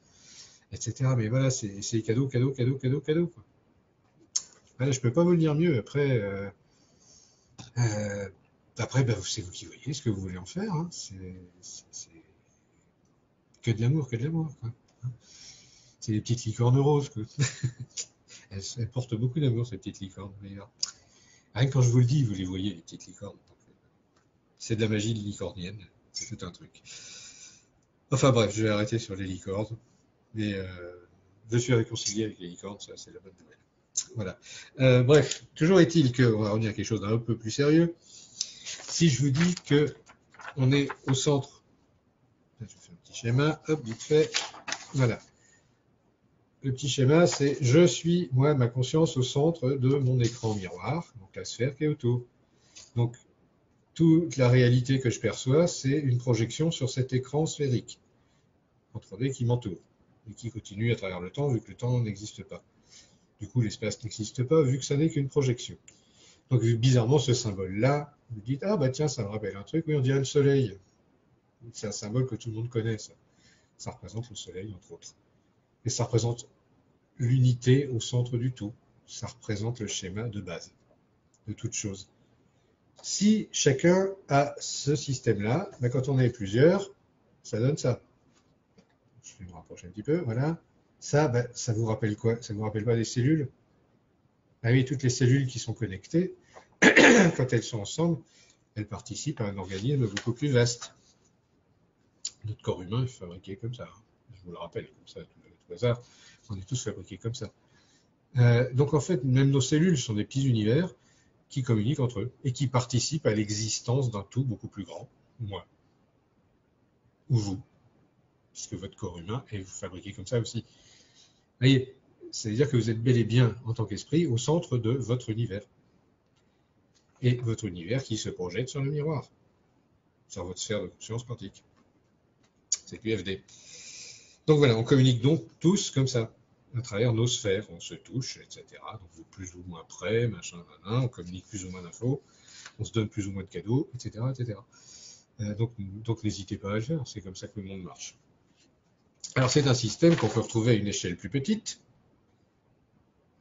etc. Mais voilà, c'est cadeau, cadeau, cadeau, cadeau, cadeau, quoi. Voilà, je peux pas vous le dire mieux. Euh, après bah, c'est vous qui voyez ce que vous voulez en faire. Hein. C'est que de l'amour, que de l'amour, quoi. C'est des petites licornes roses, quoi. Elles portent beaucoup d'amour, ces petites licornes, d'ailleurs. Rien que quand je vous le dis, vous les voyez, les petites licornes. C'est de la magie licornienne, c'est tout un truc. Enfin bref, je vais arrêter sur les licornes. Mais je suis réconcilié avec les licornes, ça c'est la bonne nouvelle. Voilà. Bref, toujours est-il qu'on va revenir à quelque chose d'un peu plus sérieux. Si je vous dis que on est au centre, je fais un petit schéma, hop, vite fait, voilà. Le petit schéma, c'est je suis, moi, ma conscience au centre de mon écran miroir, donc la sphère qui est autour. Donc, toute la réalité que je perçois, c'est une projection sur cet écran sphérique, en 3D qui m'entoure, et qui continue à travers le temps, vu que le temps n'existe pas. Du coup, l'espace n'existe pas, vu que ça n'est qu'une projection. Donc, bizarrement, ce symbole-là, vous dites, ah bah tiens, ça me rappelle un truc, oui, on dirait le soleil. C'est un symbole que tout le monde connaît, ça. Ça représente le soleil, entre autres. Et ça représente l'unité au centre du tout. Ça représente le schéma de base de toute chose. Si chacun a ce système-là, ben quand on est plusieurs, ça donne ça. Je vais me rapprocher un petit peu, voilà. Ça, ben, ça vous rappelle quoi? Ça vous rappelle pas des cellules? Ah oui, toutes les cellules qui sont connectées, quand elles sont ensemble, elles participent à un organisme beaucoup plus vaste. Notre corps humain est fabriqué comme ça. Je vous le rappelle, comme ça, tout hasard. On est tous fabriqués comme ça. Donc en fait, même nos cellules sont des petits univers qui communiquent entre eux et qui participent à l'existence d'un tout beaucoup plus grand, moi ou vous, puisque votre corps humain est fabriqué comme ça aussi. Vous voyez, c'est-à-dire que vous êtes bel et bien, en tant qu'esprit, au centre de votre univers. Et votre univers qui se projette sur le miroir, sur votre sphère de conscience quantique. C'est QFD. Donc voilà, on communique donc tous comme ça, à travers nos sphères, on se touche, etc. Donc vous plus ou moins près, machin, on communique plus ou moins d'infos, on se donne plus ou moins de cadeaux, etc. etc. Donc n'hésitez pas à le faire, c'est comme ça que le monde marche. Alors c'est un système qu'on peut retrouver à une échelle plus petite,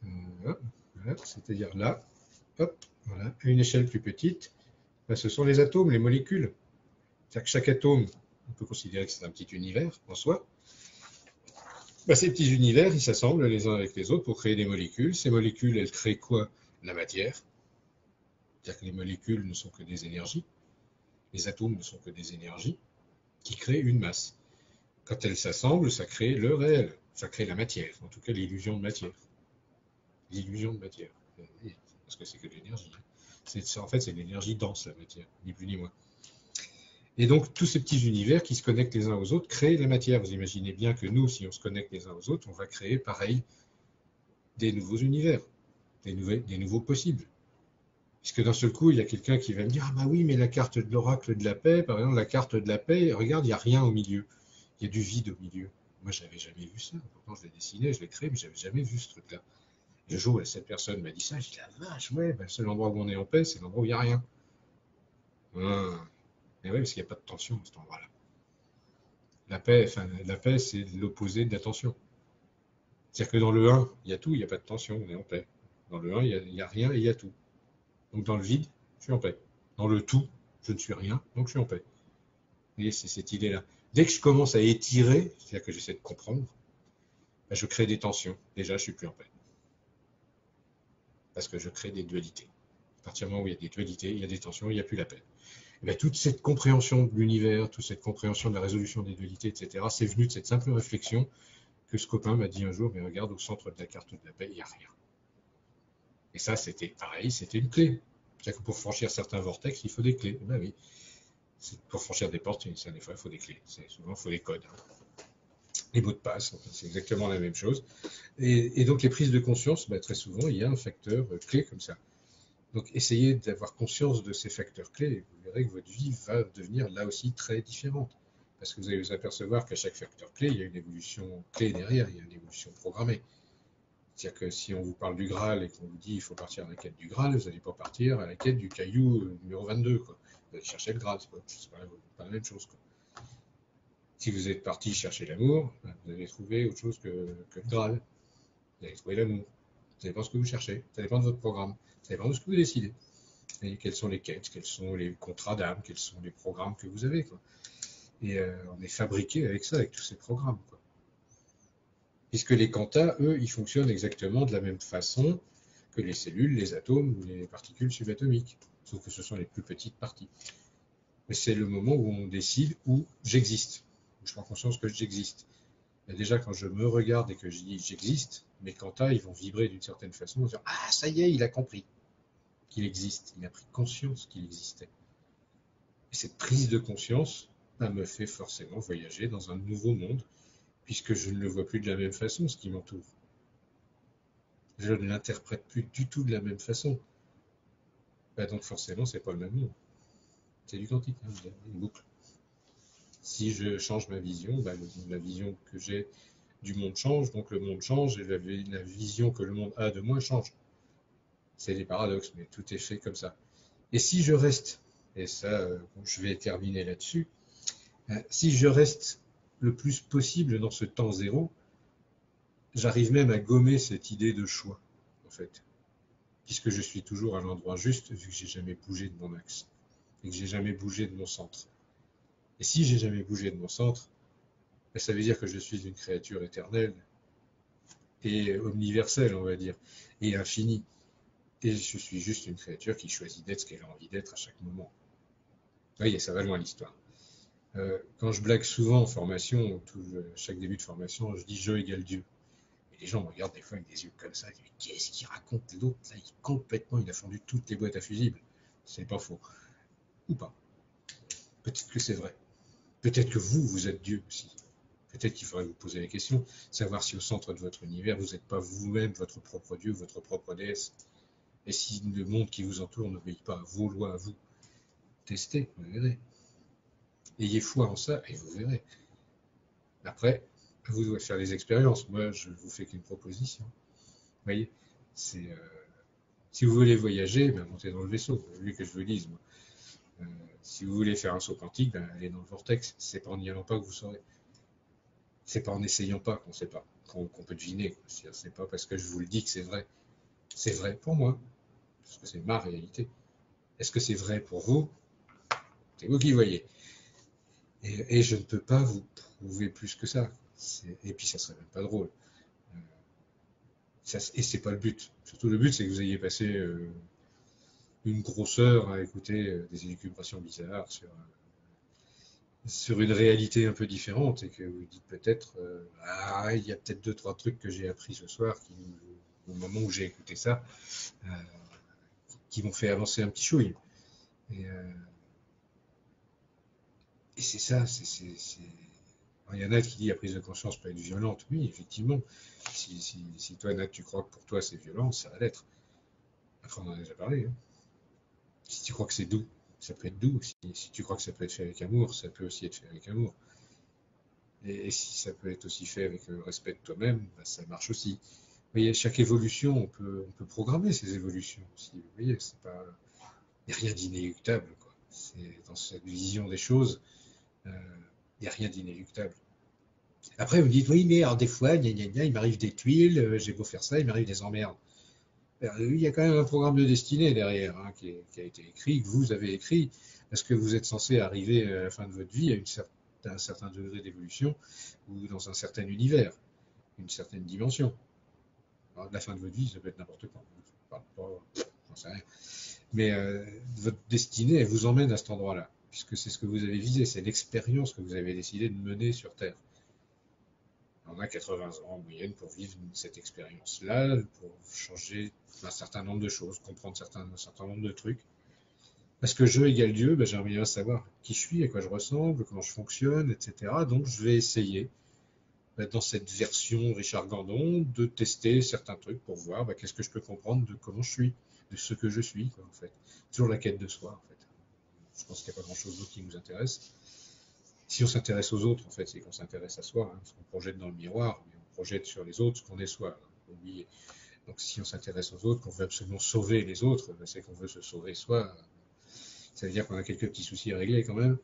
voilà, c'est-à-dire là, hop, voilà, à une échelle plus petite, ben, ce sont les atomes, les molécules. C'est-à-dire que chaque atome, on peut considérer que c'est un petit univers en soi. Ben, ces petits univers, ils s'assemblent les uns avec les autres pour créer des molécules. Ces molécules, elles créent quoi? La matière. C'est-à-dire que les molécules ne sont que des énergies. Les atomes ne sont que des énergies qui créent une masse. Quand elles s'assemblent, ça crée le réel. Ça crée la matière, en tout cas l'illusion de matière. L'illusion de matière. Parce que c'est que de l'énergie. En fait, c'est de l'énergie dense, la matière, ni plus ni moins. Et donc, tous ces petits univers qui se connectent les uns aux autres créent la matière. Vous imaginez bien que nous, si on se connecte les uns aux autres, on va créer, pareil, des nouveaux univers, des nouveaux possibles. Puisque d'un seul coup, il y a quelqu'un qui va me dire, ah bah oui, mais la carte de l'oracle de la paix, par exemple, la carte de la paix, regarde, il n'y a rien au milieu. Il y a du vide au milieu. Moi, je n'avais jamais vu ça. Pourtant, je l'ai dessiné, je l'ai créé, mais je n'avais jamais vu ce truc-là. Le jour où cette personne m'a dit ça, j'ai dit, la vache, ouais, ben, le seul endroit où on est en paix, c'est l'endroit où il n'y a rien. Et ouais, parce qu'il n'y a pas de tension à cet endroit-là. La paix, c'est l'opposé de la tension. C'est-à-dire que dans le 1, il y a tout, il n'y a pas de tension, on est en paix. Dans le 1, il y a rien et il y a tout. Donc dans le vide, je suis en paix. Dans le tout, je ne suis rien, donc je suis en paix. Vous voyez, c'est cette idée-là. Dès que je commence à étirer, c'est-à-dire que j'essaie de comprendre, ben, je crée des tensions. Déjà, je suis plus en paix. Parce que je crée des dualités. À partir du moment où il y a des dualités, il y a des tensions, il n'y a plus la paix. Et bien, toute cette compréhension de l'univers, toute cette compréhension de la résolution des dualités, etc., c'est venu de cette simple réflexion que ce copain m'a dit un jour, mais regarde, au centre de la carte de la paix, il n'y a rien. Et ça, c'était pareil, c'était une clé. C'est-à-dire que pour franchir certains vortex, il faut des clés. Ben oui. Pour franchir des portes, des fois, il faut des clés. Souvent, il faut des codes. Les mots de passe, c'est exactement la même chose. Et donc, les prises de conscience, ben, très souvent, il y a un facteur clé comme ça. Donc, essayez d'avoir conscience de ces facteurs clés et vous verrez que votre vie va devenir là aussi très différente. Parce que vous allez vous apercevoir qu'à chaque facteur clé, il y a une évolution clé derrière, il y a une évolution programmée. C'est-à-dire que si on vous parle du Graal et qu'on vous dit qu'il faut partir à la quête du Graal, vous n'allez pas partir à la quête du caillou numéro 22. Quoi. Vous allez chercher le Graal, c'est pas la même chose. Quoi. Si vous êtes parti chercher l'amour, vous allez trouver autre chose que le Graal. Vous allez trouver l'amour. Ça dépend de ce que vous cherchez, ça dépend de votre programme, ça dépend de ce que vous décidez. Et quelles sont les quêtes, quels sont les contrats d'âme, quels sont les programmes que vous avez. Quoi. Et on est fabriqué avec ça, avec tous ces programmes. Quoi. Puisque les quantas, eux, ils fonctionnent exactement de la même façon que les cellules, les atomes ou les particules subatomiques, sauf que ce sont les plus petites parties. Mais c'est le moment où on décide où j'existe, où je prends conscience que j'existe. Et déjà, quand je me regarde et que je dis j'existe, mes quantas, ils vont vibrer d'une certaine façon, en disant ah, ça y est, il a compris qu'il existe, il a pris conscience qu'il existait. Et cette prise de conscience, ça me fait forcément voyager dans un nouveau monde, puisque je ne le vois plus de la même façon, ce qui m'entoure. Je ne l'interprète plus du tout de la même façon. Bah donc forcément, c'est pas le même monde. C'est du quantique, hein, une boucle. Si je change ma vision, bah, la vision que j'ai du monde change, donc le monde change, et la vision que le monde a de moi change. C'est des paradoxes, mais tout est fait comme ça. Et si je reste, et ça, je vais terminer là-dessus, si je reste le plus possible dans ce temps zéro, j'arrive même à gommer cette idée de choix, en fait. Puisque je suis toujours à l'endroit juste, vu que j'ai jamais bougé de mon axe, et que j'ai jamais bougé de mon centre. Et si j'ai jamais bougé de mon centre, ça veut dire que je suis une créature éternelle et omniverselle, on va dire, et infinie. Et je suis juste une créature qui choisit d'être ce qu'elle a envie d'être à chaque moment. Vous voyez, ça va loin l'histoire. Quand je blague souvent en formation, chaque début de formation, je dis je égale Dieu. Et les gens me regardent des fois avec des yeux comme ça, qu'est-ce qu'il raconte l'autre là, il a fondu toutes les boîtes à fusibles. C'est pas faux. Ou pas. Peut-être que c'est vrai. Peut-être que vous êtes Dieu aussi. Peut-être qu'il faudrait vous poser la question, savoir si au centre de votre univers, vous n'êtes pas vous-même votre propre Dieu, votre propre déesse. Et si le monde qui vous entoure n'obéit pas à vos lois, à vous, testez, vous verrez. Ayez foi en ça et vous verrez. Après, vous devez faire des expériences. Moi, je ne vous fais qu'une proposition. Vous voyez, c'est si vous voulez voyager, ben, montez dans le vaisseau. Vu que je vous dise, moi. Euh, si vous voulez faire un saut quantique, ben, allez dans le vortex. C'est pas en n'y allant pas que vous saurez. C'est pas en n'essayant pas qu'on sait pas, qu'on peut deviner. C'est pas parce que je vous le dis que c'est vrai. C'est vrai pour moi, parce que c'est ma réalité. Est-ce que c'est vrai pour vous? C'est vous qui voyez. Et je ne peux pas vous prouver plus que ça. Et puis ça serait même pas drôle. Et c'est pas le but. Surtout le but, c'est que vous ayez passé une grosse heure à écouter des élucubrations bizarres sur une réalité un peu différente et que vous dites peut-être ah, il y a peut-être deux trois trucs que j'ai appris ce soir au moment où j'ai écouté ça euh, qui m'ont fait avancer un petit chouille. Et, euh, et c'est ça, il y en a qui dit la prise de conscience peut être violente. Oui, effectivement. Si toi, Nat, tu crois que pour toi c'est violent, ça va l'être. Après, on en a déjà parlé. Hein. Si tu crois que c'est doux, ça peut être doux. Si tu crois que ça peut être fait avec amour, ça peut aussi être fait avec amour. Et si ça peut être aussi fait avec le respect de toi-même, bah, ça marche aussi. Vous voyez, chaque évolution, on peut programmer ces évolutions aussi. Vous voyez, c'est pas, il n'y a rien d'inéluctable, quoi. C'est dans cette vision des choses, il n'y a rien d'inéluctable. Après, vous me dites, oui, mais alors des fois, gna, gna, gna, il m'arrive des tuiles, j'ai beau faire ça, il m'arrive des emmerdes. Il y a quand même un programme de destinée derrière hein, qui a été écrit, que vous avez écrit, parce que vous êtes censé arriver à la fin de votre vie à un certain degré d'évolution ou dans un certain univers, une certaine dimension. Alors, la fin de votre vie, ça peut être n'importe quoi. J'en sais rien. Mais votre destinée, elle vous emmène à cet endroit-là, puisque c'est ce que vous avez visé, c'est l'expérience que vous avez décidé de mener sur Terre. On a 80 ans en moyenne pour vivre cette expérience-là, pour changer un certain nombre de choses, comprendre un certain nombre de trucs. Parce que je égale Dieu, ben, j'aimerais bien savoir qui je suis, à quoi je ressemble, comment je fonctionne, etc. Donc je vais essayer, ben, dans cette version Richard Gandon, de tester certains trucs pour voir ben, qu'est-ce que je peux comprendre de comment je suis, de ce que je suis, quoi, en fait. Toujours la quête de soi, en fait. Je pense qu'il n'y a pas grand-chose d'autre qui nous intéresse. Si on s'intéresse aux autres, en fait, c'est qu'on s'intéresse à soi, hein, parce qu'on projette dans le miroir, mais on projette sur les autres ce qu'on est soi. Oubliez. Donc si on s'intéresse aux autres, qu'on veut absolument sauver les autres, ben, c'est qu'on veut se sauver soi. Ça veut dire qu'on a quelques petits soucis à régler quand même.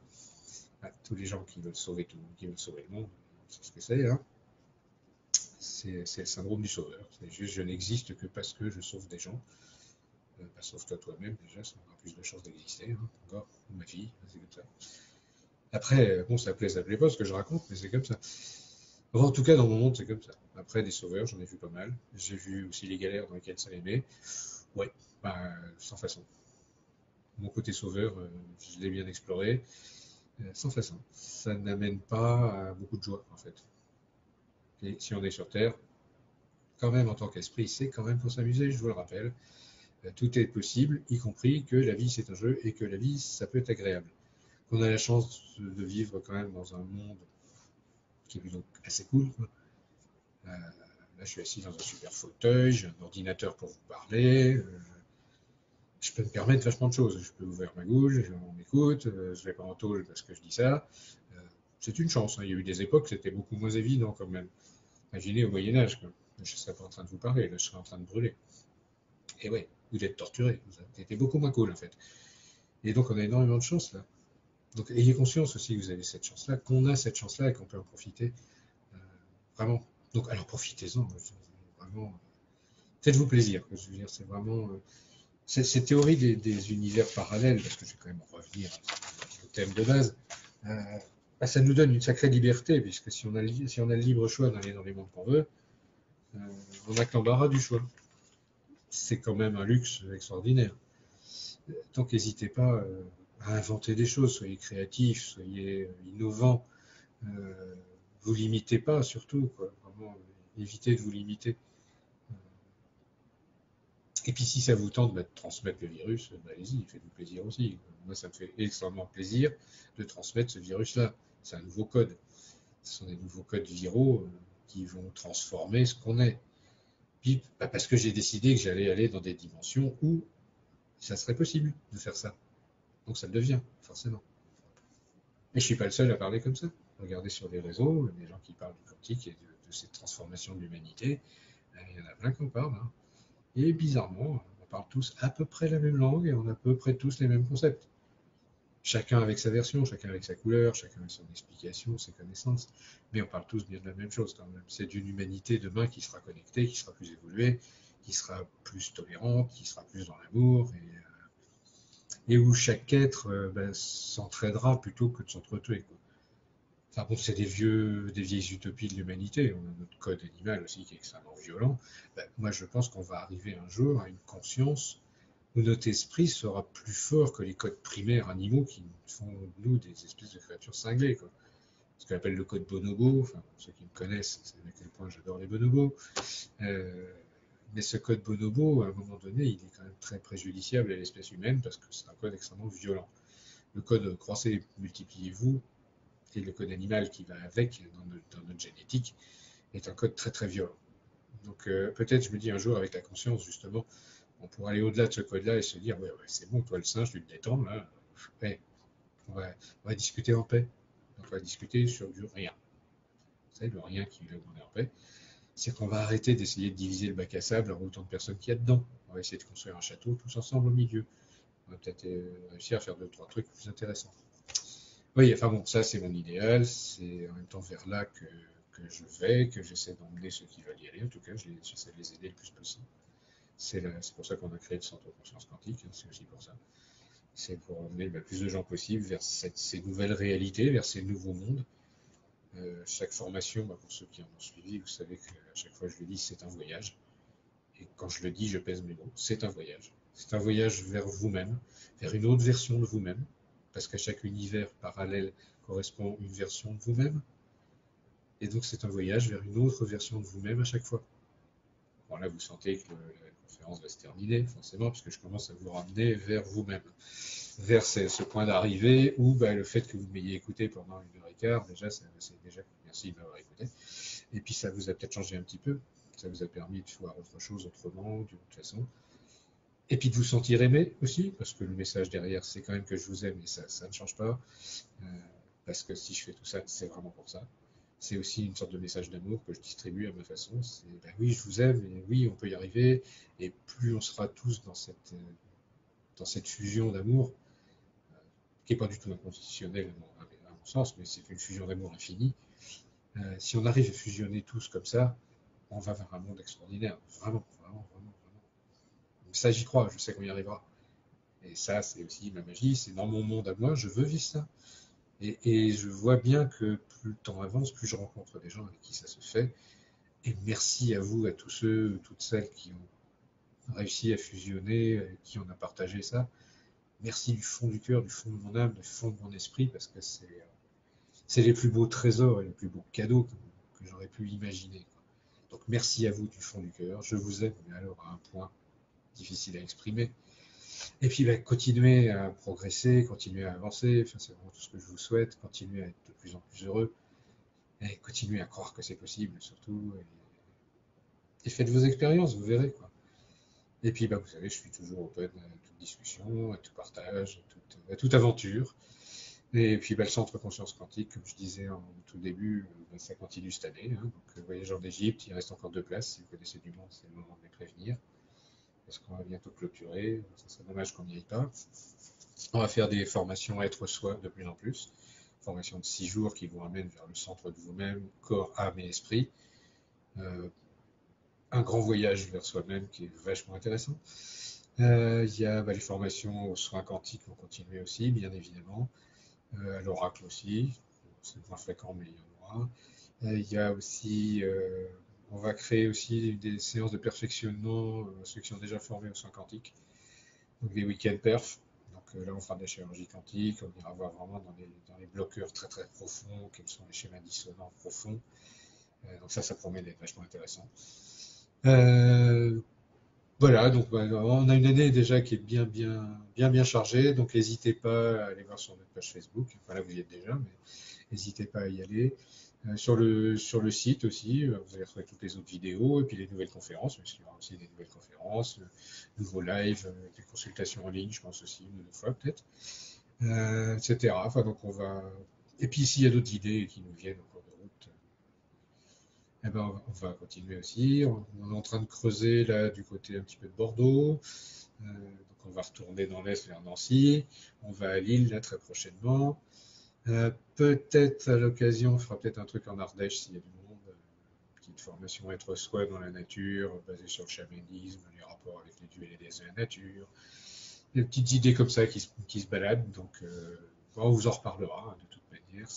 Ah, tous les gens qui veulent sauver tout, qui veulent sauver le monde, c'est ce que c'est. Hein. C'est le syndrome du sauveur. C'est juste je n'existe que parce que je sauve des gens. Bah, sauve-toi toi-même déjà, ça aura plus de chances d'exister. Hein. Encore, ma fille, c'est comme ça. Après, bon, ça plaît pas ce que je raconte, mais c'est comme ça. Enfin, en tout cas, dans mon monde, c'est comme ça. Après, des sauveurs, j'en ai vu pas mal. J'ai vu aussi les galères dans lesquelles ça les met. Ouais, bah, sans façon. Mon côté sauveur, je l'ai bien exploré, sans façon. Ça n'amène pas à beaucoup de joie, en fait. Et si on est sur Terre, quand même, en tant qu'esprit, c'est quand même pour s'amuser, je vous le rappelle. Tout est possible, y compris que la vie, c'est un jeu et que la vie, ça peut être agréable. On a la chance de vivre quand même dans un monde qui est donc assez cool, quoi. Là, je suis assis dans un super fauteuil, j'ai un ordinateur pour vous parler. Je peux me permettre vachement de choses. Je peux ouvrir ma gauche, on m'écoute, je vais pas en tôle parce que je dis ça. Euh, c'est une chance. Hein. Il y a eu des époques, c'était beaucoup moins évident quand même. Imaginez au Moyen-Âge, quoi. Je ne serais pas en train de vous parler, là, je serais en train de brûler. Et ouais, vous êtes torturé. C'était beaucoup moins cool en fait. Et donc on a énormément de chance là. Donc ayez conscience aussi que vous avez cette chance-là, qu'on a cette chance-là et qu'on peut en profiter. Euh, vraiment. Donc alors profitez-en. Vraiment. Faites-vous plaisir. Je veux dire, c'est vraiment. Cette théorie des univers parallèles, parce que je vais quand même revenir au thème de base, bah, ça nous donne une sacrée liberté, puisque si on a le libre choix d'aller dans les mondes qu'on veut, euh, on n'a que l'embarras du choix. C'est quand même un luxe extraordinaire. Donc n'hésitez pas à inventer des choses, soyez créatifs, soyez innovants, vous limitez pas surtout, quoi. Vraiment, évitez de vous limiter. Et puis si ça vous tente de transmettre le virus, allez-y, faites-vous plaisir aussi. Moi, ça me fait extrêmement plaisir de transmettre ce virus-là. C'est un nouveau code. Ce sont des nouveaux codes viraux qui vont transformer ce qu'on est. Puis, parce que j'ai décidé que j'allais aller dans des dimensions où ça serait possible de faire ça. Donc ça le devient, forcément. Et je ne suis pas le seul à parler comme ça. Regardez sur les réseaux, des gens qui parlent du quantique et de cette transformation de l'humanité. Il y en a plein qui en parlent. Hein. Et bizarrement, on parle tous à peu près la même langue et on a à peu près tous les mêmes concepts. Chacun avec sa version, chacun avec sa couleur, chacun avec son explication, ses connaissances. Mais on parle tous bien de la même chose quand même. C'est d'une humanité demain qui sera connectée, qui sera plus évoluée, qui sera plus tolérante, qui sera plus dans l'amour et où chaque être s'entraidera plutôt que de s'entretuer. Enfin bon, c'est des vieilles utopies de l'humanité. On a notre code animal aussi qui est extrêmement violent. Moi, je pense qu'on va arriver un jour à une conscience où notre esprit sera plus fort que les codes primaires animaux qui font de nous des espèces de créatures cinglées, quoi. Ce qu'on appelle le code bonobo. Enfin, ceux qui me connaissent savent à quel point j'adore les bonobos. Mais ce code bonobo, à un moment donné, il est quand même très préjudiciable à l'espèce humaine parce que c'est un code extrêmement violent. Le code croissez, multipliez-vous, et le code animal qui va avec dans notre génétique, est un code très très violent. Donc peut-être, je me dis un jour, avec la conscience, justement, on pourra aller au-delà de ce code-là et se dire, ouais, c'est bon, toi le singe, tu te détends, là, ouais, on va discuter en paix. Donc, on va discuter sur du rien. Vous savez, le rien qui là où on est en paix. C'est qu'on va arrêter d'essayer de diviser le bac à sable en autant de personnes qu'il y a dedans. On va essayer de construire un château tous ensemble au milieu. On va peut-être réussir à faire 2 ou 3 trucs plus intéressants. Oui, enfin bon, ça c'est mon idéal, c'est en même temps vers là que je vais, que j'essaie d'emmener ceux qui veulent y aller. En tout cas, j'essaie de les aider le plus possible. C'est pour ça qu'on a créé le Centre de conscience quantique, hein, c'est aussi pour ça. C'est pour emmener le plus de gens possible vers ces nouvelles réalités, vers ces nouveaux mondes. Chaque formation, pour ceux qui en ont suivi, vous savez qu'à chaque fois je le dis, c'est un voyage. Et quand je le dis, je pèse mes mots, c'est un voyage. C'est un voyage vers vous-même, vers une autre version de vous-même, parce qu'à chaque univers parallèle correspond une version de vous-même. Et donc c'est un voyage vers une autre version de vous-même à chaque fois. Bon là vous sentez que la conférence va se terminer, forcément, puisque je commence à vous ramener vers vous-même. Vers ce point d'arrivée où le fait que vous m'ayez écouté pendant 1 h 15, déjà, c'est déjà merci de m'avoir écouté. Et puis ça vous a peut-être changé un petit peu. Ça vous a permis de voir autre chose autrement, d'une autre façon. Et puis de vous sentir aimé aussi, parce que le message derrière, c'est quand même que je vous aime et ça ne change pas. Parce que si je fais tout ça, c'est vraiment pour ça. C'est aussi une sorte de message d'amour que je distribue à ma façon. C'est oui, je vous aime, et oui, on peut y arriver. Et plus on sera tous dans cette fusion d'amour, qui n'est pas du tout inconditionnelle à mon sens, mais c'est une fusion d'amour infinie. Si on arrive à fusionner tous comme ça, on va vers un monde extraordinaire. Vraiment, vraiment, vraiment, vraiment. Ça, j'y crois, je sais qu'on y arrivera. Et ça, c'est aussi ma magie, c'est dans mon monde à moi, je veux vivre ça. Et je vois bien que plus le temps avance, plus je rencontre des gens avec qui ça se fait. Et merci à vous, à tous ceux, toutes celles qui ont réussi à fusionner, qui ont partagé ça. Merci du fond du cœur, du fond de mon âme, du fond de mon esprit, parce que c'est les plus beaux trésors et les plus beaux cadeaux que j'aurais pu imaginer. Donc merci à vous du fond du cœur. Je vous aime, mais alors à un point difficile à exprimer. Et puis continuez à progresser, continuez à avancer. Enfin, c'est vraiment tout ce que je vous souhaite. Continuez à être de plus en plus heureux. Et continuez à croire que c'est possible, surtout. Et faites vos expériences, vous verrez, quoi. Et puis, vous savez, je suis toujours open à toute discussion, à tout partage, à toute aventure. Et puis, le Centre Conscience Quantique, comme je disais en tout début, ça continue cette année. Hein. Donc, Voyageurs d'Égypte, il reste encore 2 places. Si vous connaissez du monde, c'est le moment de les prévenir. Parce qu'on va bientôt clôturer. Ça serait dommage qu'on n'y aille pas. On va faire des formations à être soi de plus en plus. Formations de 6 jours qui vous ramènent vers le centre de vous-même, corps, âme et esprit. Un grand voyage vers soi-même qui est vachement intéressant. Il y a les formations aux soins quantiques vont continuer aussi, bien évidemment. À l'oracle aussi, c'est moins fréquent, mais il y en aura. Il y a aussi, on va créer aussi des séances de perfectionnement, ceux qui sont déjà formés aux soins quantiques, donc des week-ends perf. Donc là, on fera de la chirurgie quantique, on ira voir vraiment dans les bloqueurs très très profonds, quels sont les schémas dissonants profonds. Donc ça promet d'être vachement intéressant. Euh, voilà, donc bah, on a une année déjà qui est bien chargée, donc n'hésitez pas à aller voir sur notre page Facebook. Enfin là, vous y êtes déjà, mais n'hésitez pas à y aller. Sur le site aussi, vous allez retrouver toutes les autres vidéos et puis les nouvelles conférences, parce qu'il y aura aussi des nouvelles conférences, nouveaux lives, des consultations en ligne, je pense aussi, une ou deux fois peut-être, etc. Enfin, donc on va. Et puis s'il y a d'autres idées qui nous viennent au cours de route, eh ben, on va continuer aussi. On est en train de creuser là du côté un petit peu de Bordeaux. Donc on va retourner dans l'Est vers Nancy. On va à Lille là très prochainement. Peut-être à l'occasion, on fera peut-être un truc en Ardèche s'il y a du monde. Petite formation être soi dans la nature, basée sur le chamanisme, les rapports avec les dieux et les déesses de la nature. Des petites idées comme ça qui se baladent. Donc bon, on vous en reparlera hein, de toute manière.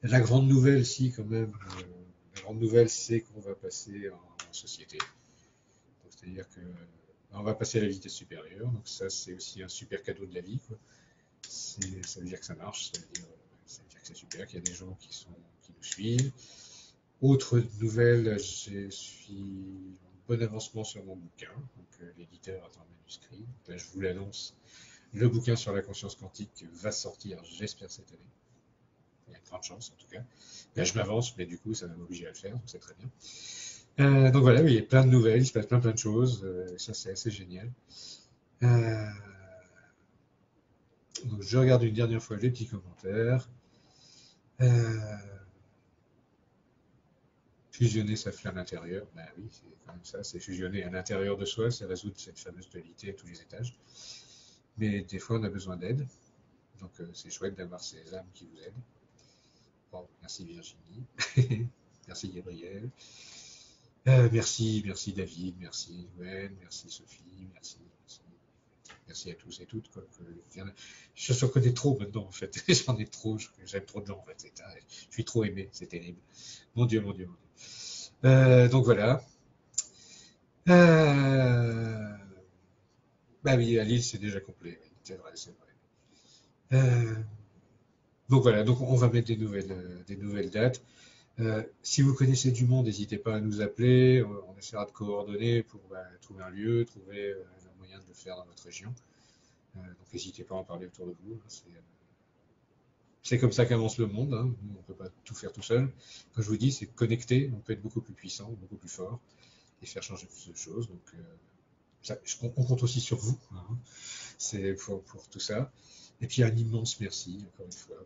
La grande nouvelle, si quand même, la grande nouvelle, c'est qu'on va passer en société. C'est-à-dire que on va passer à la vitesse supérieure. Donc ça, c'est aussi un super cadeau de la vie, quoi. Ça veut dire que ça marche, ça veut dire que c'est super, qu'il y a des gens qui nous suivent. Autre nouvelle, je suis en bon avancement sur mon bouquin. Donc l'éditeur attend le manuscrit. Là, je vous l'annonce, le bouquin sur la conscience quantique va sortir, j'espère, cette année. Il y a de grandes chances en tout cas. Là, je m'avance, mais du coup, ça va m'obliger à le faire, donc c'est très bien. Donc voilà, oui, il y a plein de nouvelles, il se passe plein de choses. Ça, c'est assez génial. Euh, donc je regarde une dernière fois les petits commentaires. Euh, Fusionner sa flamme intérieure, ben oui, c'est quand même ça, c'est fusionner à l'intérieur de soi, c'est résoudre cette fameuse dualité à tous les étages. Mais des fois, on a besoin d'aide, donc c'est chouette d'avoir ces âmes qui vous aident. Bon, merci Virginie, merci Gabriel, merci David, merci Gwen, merci Sophie, merci à tous et toutes. Quoi. Je connais trop maintenant en fait, j'en ai trop, j'aime trop de gens en fait, je suis trop aimé, c'est terrible. Mon Dieu, mon Dieu, mon Dieu. Donc voilà. Euh, Bah oui, à Lille, c'est déjà complet. Oui, c'est vrai, c'est vrai. Euh, donc voilà, donc on va mettre des nouvelles dates. Si vous connaissez du monde, n'hésitez pas à nous appeler. On essaiera de coordonner pour trouver un lieu, trouver un moyen de le faire dans votre région. Donc n'hésitez pas à en parler autour de vous. Hein, c'est comme ça qu'avance le monde. Hein. On ne peut pas tout faire tout seul. Comme je vous dis, c'est connecté. On peut être beaucoup plus puissant, beaucoup plus fort et faire changer plus de choses. Donc on compte aussi sur vous. Hein. C'est pour tout ça. Et puis un immense merci, encore une fois,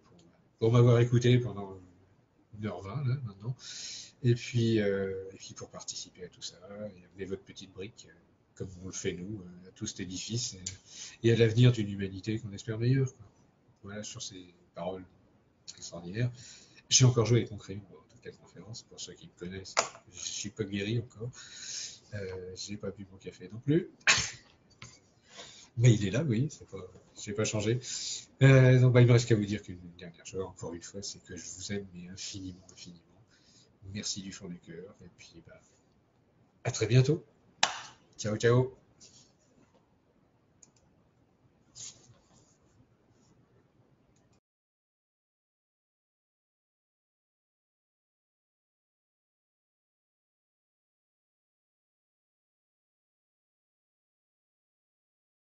pour m'avoir écouté pendant 1h20 là, maintenant. Et puis pour participer à tout ça, et amener votre petite brique, comme on le fait nous, à tout cet édifice, et à l'avenir d'une humanité qu'on espère meilleure. Quoi. Voilà, sur ces paroles extraordinaires. J'ai encore joué avec mon crayon dans toute la conférence, pour ceux qui me connaissent. Je ne suis pas guéri encore. Je n'ai pas bu mon café non plus. Mais il est là, oui, je n'ai pas changé. Donc, il ne me reste qu'à vous dire qu'une dernière chose, encore une fois, c'est que je vous aime, mais infiniment, infiniment. Merci du fond du cœur, et puis à très bientôt. Ciao, ciao.